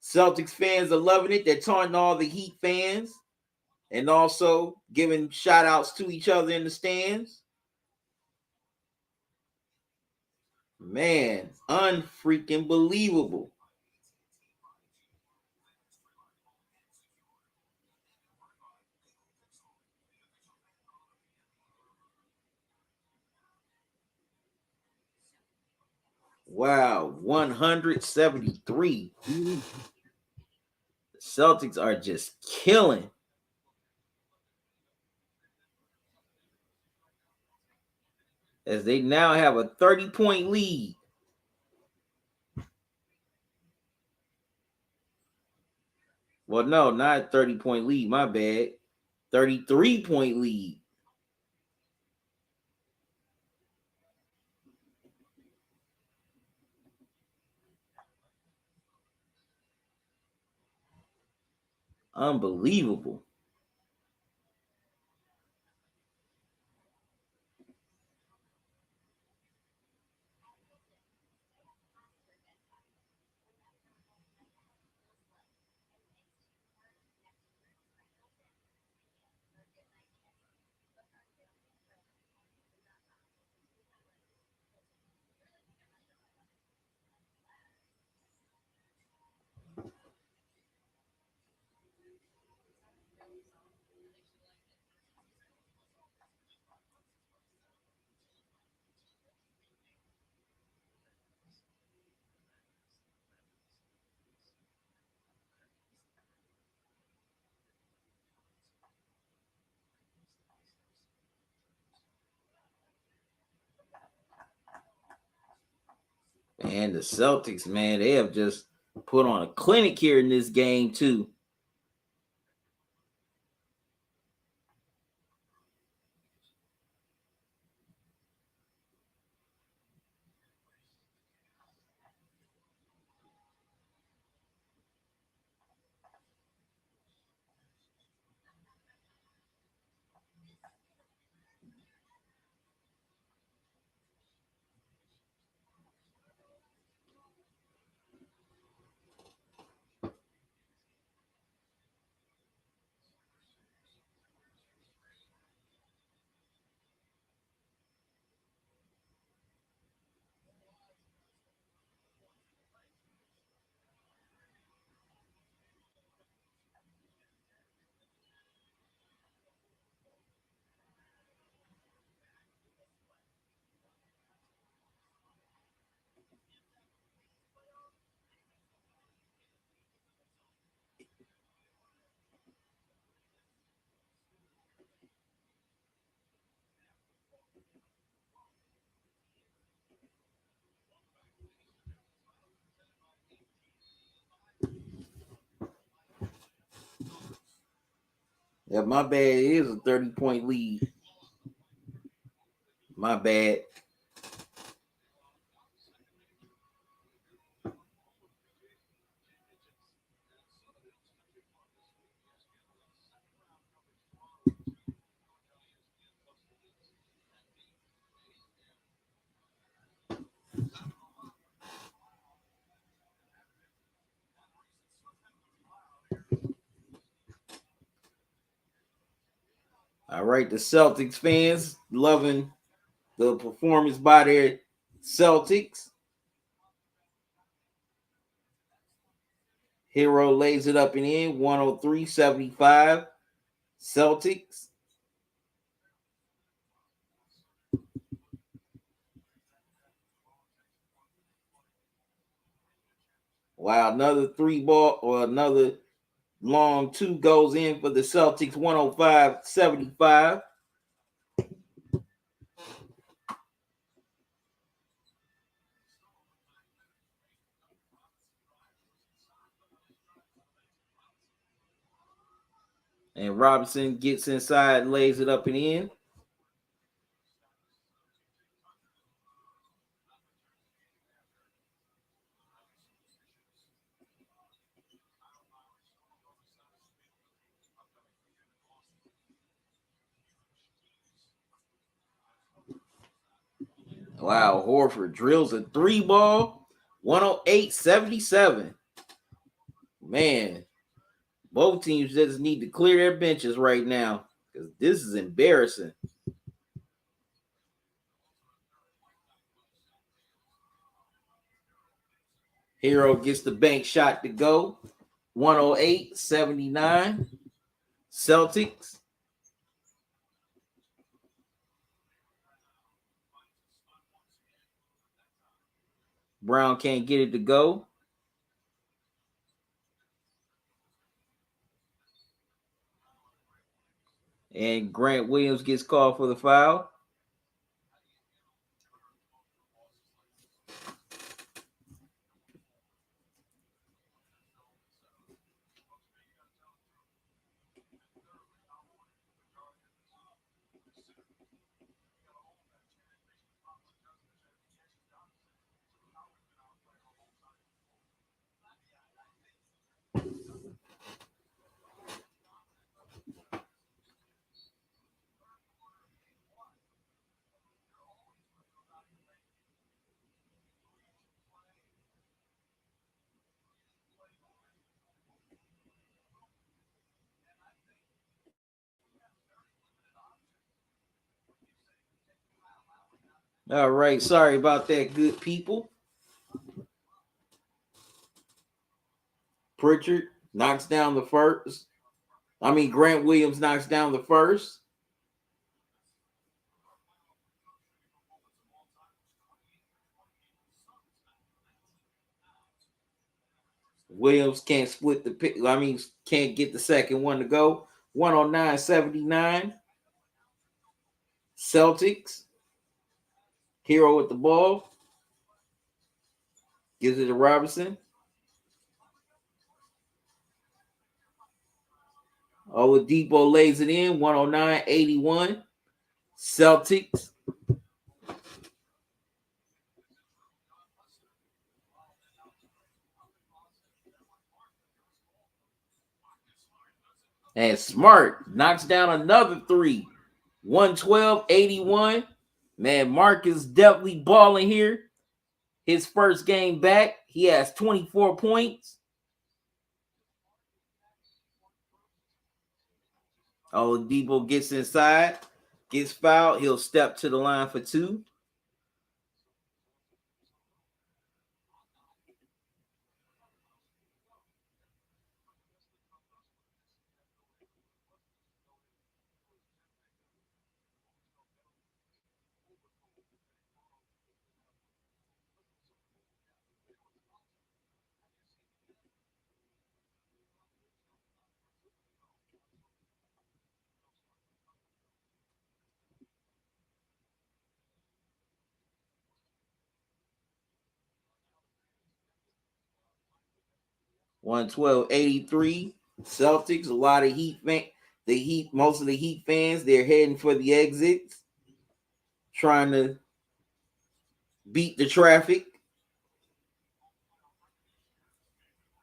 Celtics fans are loving it. They're taunting all the Heat fans and also giving shout outs to each other in the stands. Man, unfreaking believable. Wow, 173. The Celtics are just killing. As they now have a 30-point lead. Well, no, not 30-point lead. My bad. 33-point lead. Unbelievable. And the Celtics, man, they have just put on a clinic here in this game, too. Yeah, my bad. It is a 30-point lead. My bad. All right, the Celtics fans loving the performance by their Celtics. Hero lays it up and in, 103-75. Celtics. Wow, another three ball or another Long two goes in for the Celtics, 105-75. And Robinson gets inside and lays it up and in. Wow, Horford drills a 3-ball, 108-77. Man, both teams just need to clear their benches right now because this is embarrassing. Hero gets the bank shot to go, 108-79. Celtics. Brown can't get it to go. And Grant Williams gets called for the foul. All right, sorry about that, good people. Pritchard knocks down the first. Grant Williams knocks down the first. Williams can't split the pick. Can't get the second one to go. 109-79. Celtics. Hero with the ball. Gives it to Robinson. Oladipo lays it in. 109-81. Celtics. And Smart knocks down another three. 112-81. Man, Mark is definitely balling here. His first game back, he has 24 points. Oladipo gets inside, gets fouled. He'll step to the line for two. $112.83. Celtics, a lot of most of the Heat fans, they're heading for the exits, trying to beat the traffic.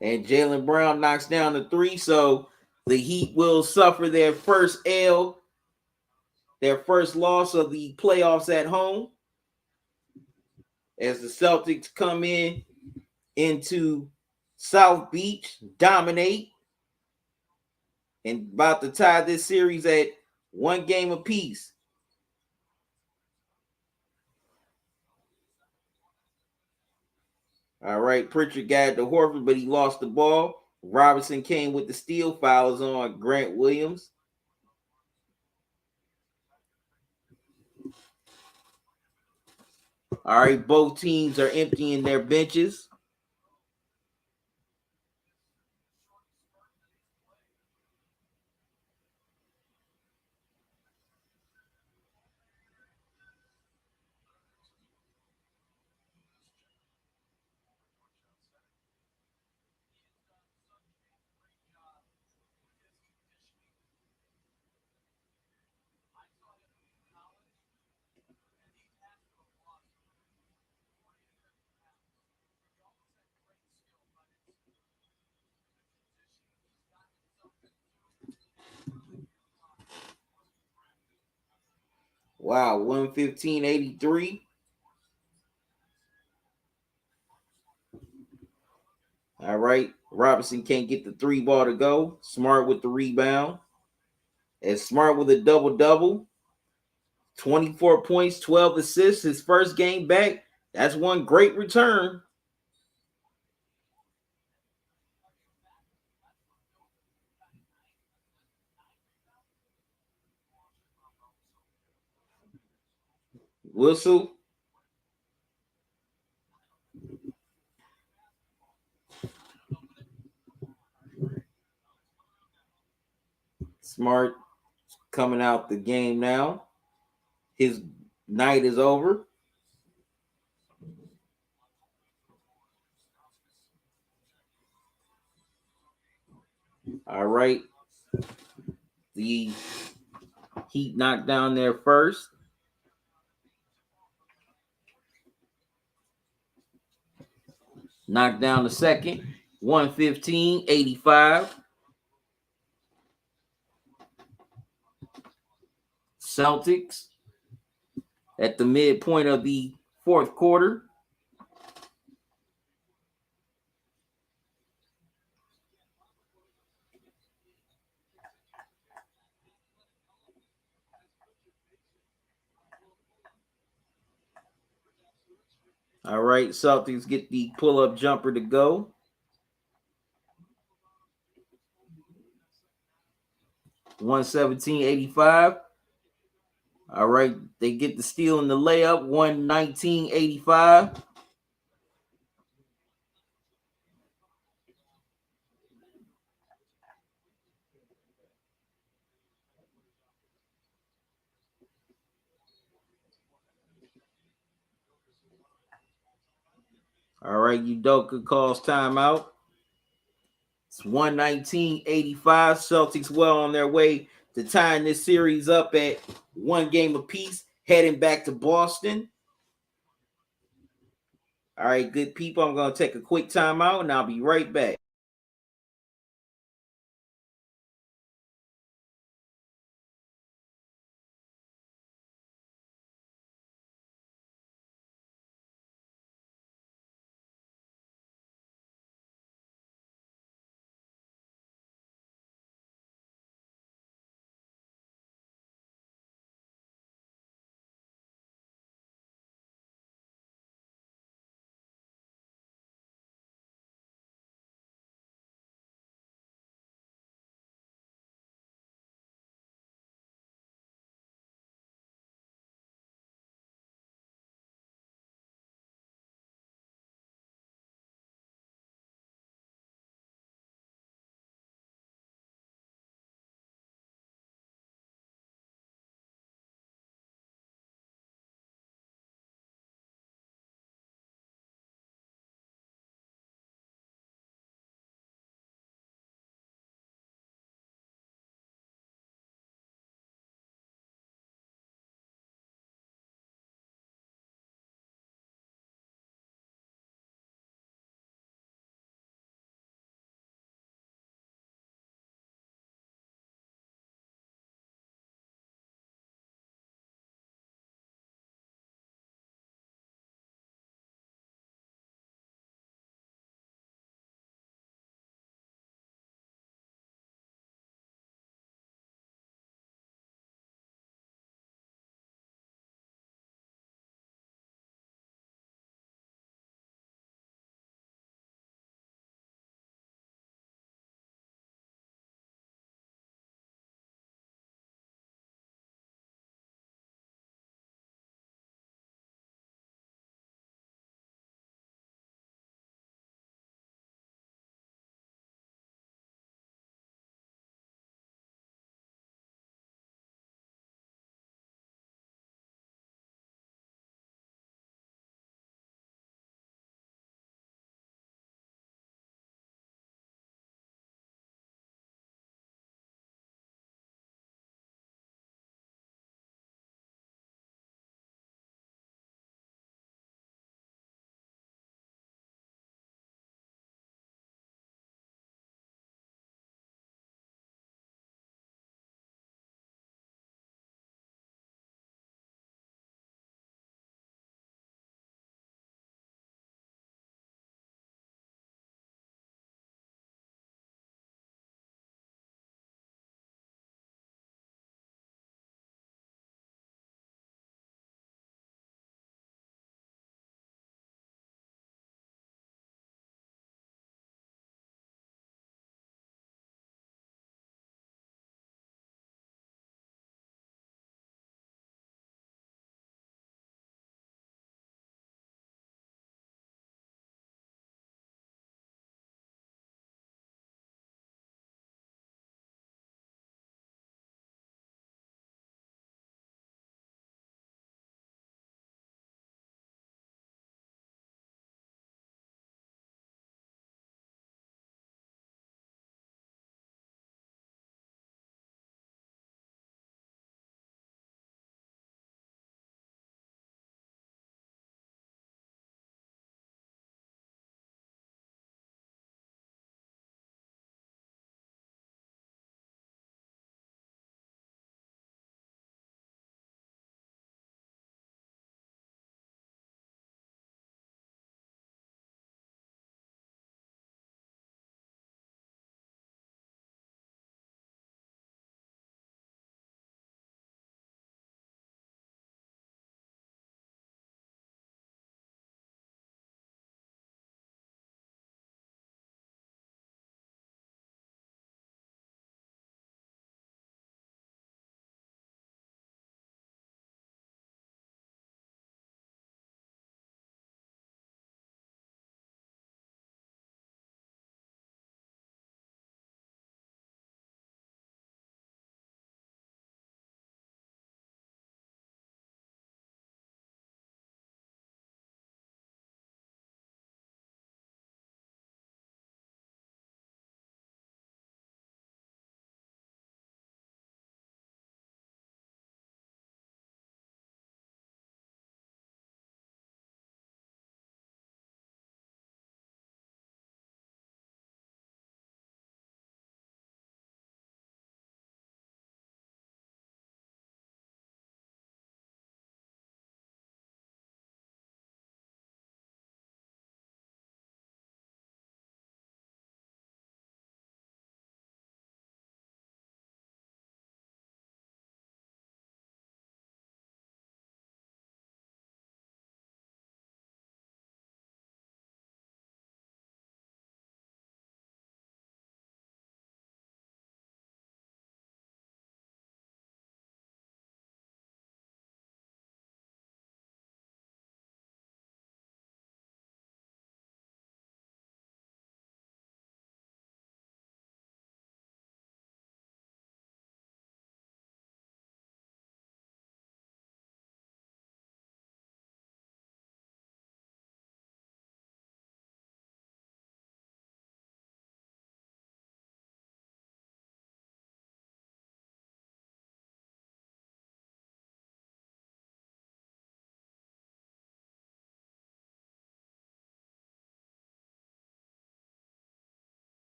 And Jaylen Brown knocks down the three, so the Heat will suffer their first L, their first loss of the playoffs at home, as the Celtics come into South Beach, dominate, and about to tie this series at one game apiece. All right, Pritchard got the Horford, but he lost the ball. Robinson came with the steal. Fouls on Grant Williams. All right, both teams are emptying their benches. Wow, 115.83. All right. Robinson can't get the 3 ball to go. Smart with the rebound. And Smart with a double-double. 24 points, 12 assists. His first game back. That's one great return. Whistle. Smart coming out the game now. His night is over. All right. The Heat knocked down there first. Knocked down the second. 115.85. Celtics at the midpoint of the fourth quarter. All right, Celtics get the pull-up jumper to go. $117.85. All right, they get the steal in the layup. $119.85. All right, Udoka calls timeout. It's 119.85. Celtics well on their way to tying this series up at 1 game apiece, heading back to Boston. All right, good people. I'm going to take a quick timeout and I'll be right back.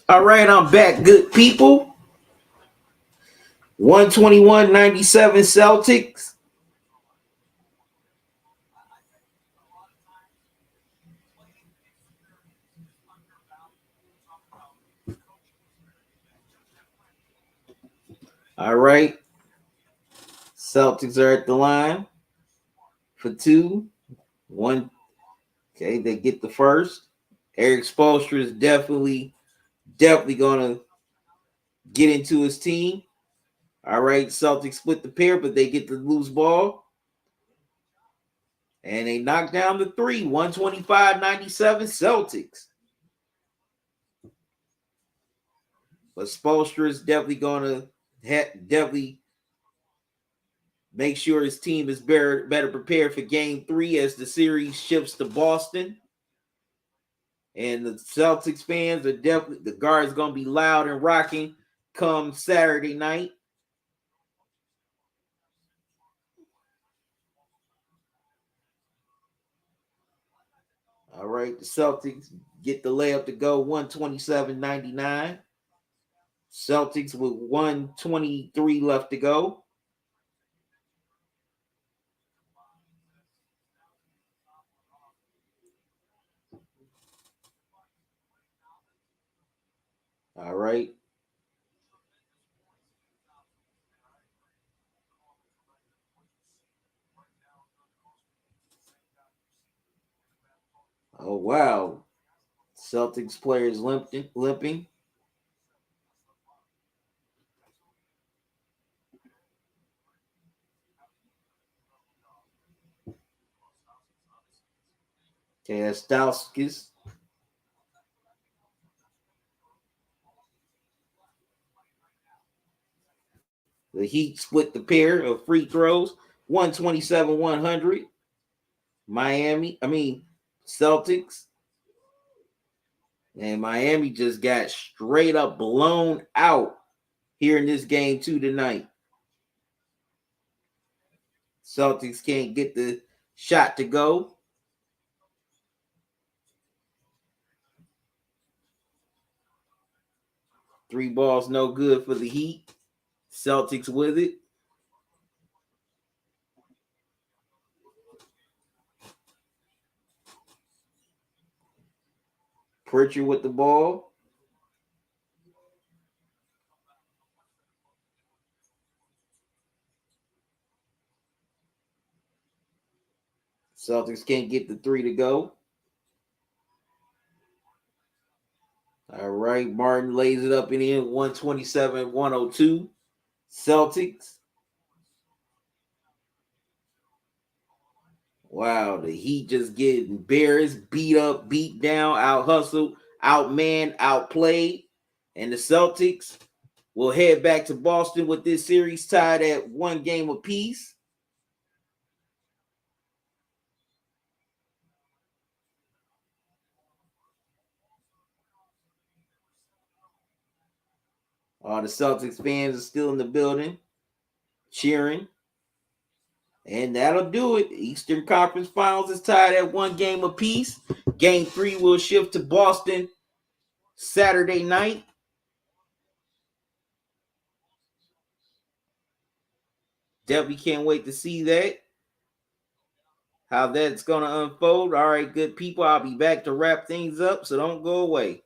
All right, I'm back, good people. 121-97 Celtics. All right. Celtics are at the line for 2. 1. Okay, they get the first. Eric Spoelstra is definitely gonna get into his team. All right, Celtics split the pair, but they get the loose ball. And they knock down the 3. 125-97 Celtics. But Spoelstra is definitely gonna definitely make sure his team is better prepared for game 3 as the series shifts to Boston. And the Celtics fans are definitely, the guard's going to be loud and rocking come Saturday night. All right, the Celtics get the layup to go 127-99. Celtics with 123 left to go. All right. Oh, wow. Celtics players limping. Okay, that's Stauskas. The Heat split the pair of free throws 127-100. Celtics. And Miami just got straight up blown out here in this game 2 tonight. Celtics can't get the shot to go. 3 balls no good for the Heat. Celtics with it. Pritchard with the ball. Celtics can't get the 3 to go. All right, Martin lays it up and in 127-102. Celtics. Wow, the Heat just getting embarrassed, beat up, beat down, out hustled, outmanned, outplayed. And the Celtics will head back to Boston with this series tied at 1 game apiece. All the Celtics fans are still in the building, cheering. And that'll do it. Eastern Conference Finals is tied at 1 game apiece. Game 3 will shift to Boston Saturday night. Definitely can't wait to see that. How that's going to unfold. All right, good people. I'll be back to wrap things up, so don't go away.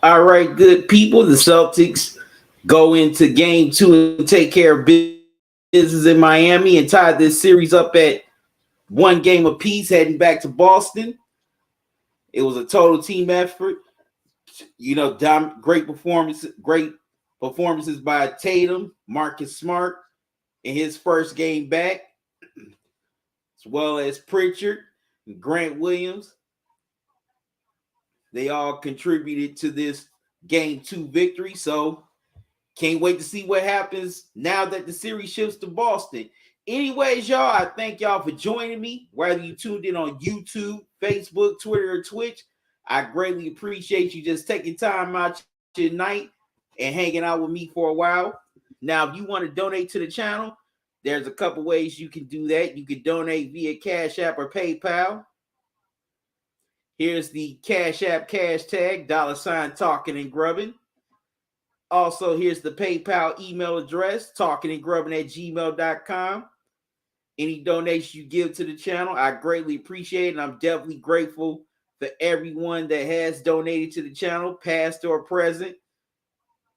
All right, good people. The Celtics go into game 2 and take care of business in Miami and tie this series up at 1 game apiece, heading back to Boston. It was a total team effort. You know, great performances by Tatum, Marcus Smart in his first game back, as well as Pritchard and Grant Williams. They all contributed to this game 2 victory. So can't wait to see what happens now that the series shifts to Boston. Anyways, y'all, I thank y'all for joining me, whether you tuned in on YouTube, Facebook, Twitter, or Twitch. I greatly appreciate you just taking time out your night and hanging out with me for a while. Now, if you want to donate to the channel, there's a couple ways you can do that. You can donate via Cash App or PayPal. Here's the Cash App cash tag, $ Talkin and Grubbin. Also, here's the PayPal email address, talkinandgrubbin@gmail.com. Any donation you give to the channel, I greatly appreciate it. And I'm definitely grateful for everyone that has donated to the channel, past or present.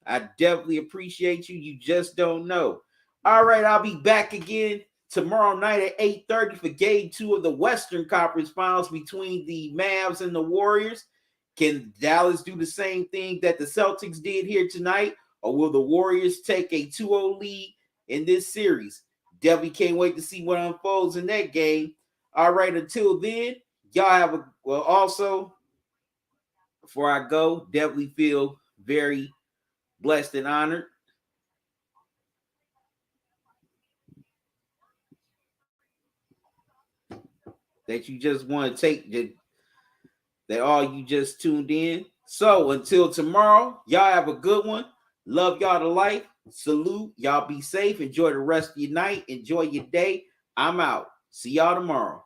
I definitely appreciate you. You just don't know. All right, I'll be back again tomorrow night at 8:30 for game 2 of the Western Conference Finals between the Mavs and the Warriors. Can Dallas do the same thing that the Celtics did here tonight, or will the Warriors take a 2-0 lead in this series? Definitely can't wait to see what unfolds in that game. All right, until then, y'all have also, before I go, definitely feel very blessed and honored that you just want to take that all you just tuned in. So until tomorrow, y'all have a good one. Love y'all to life. Salute. Y'all be safe. Enjoy the rest of your night. Enjoy your day. I'm out. See y'all tomorrow.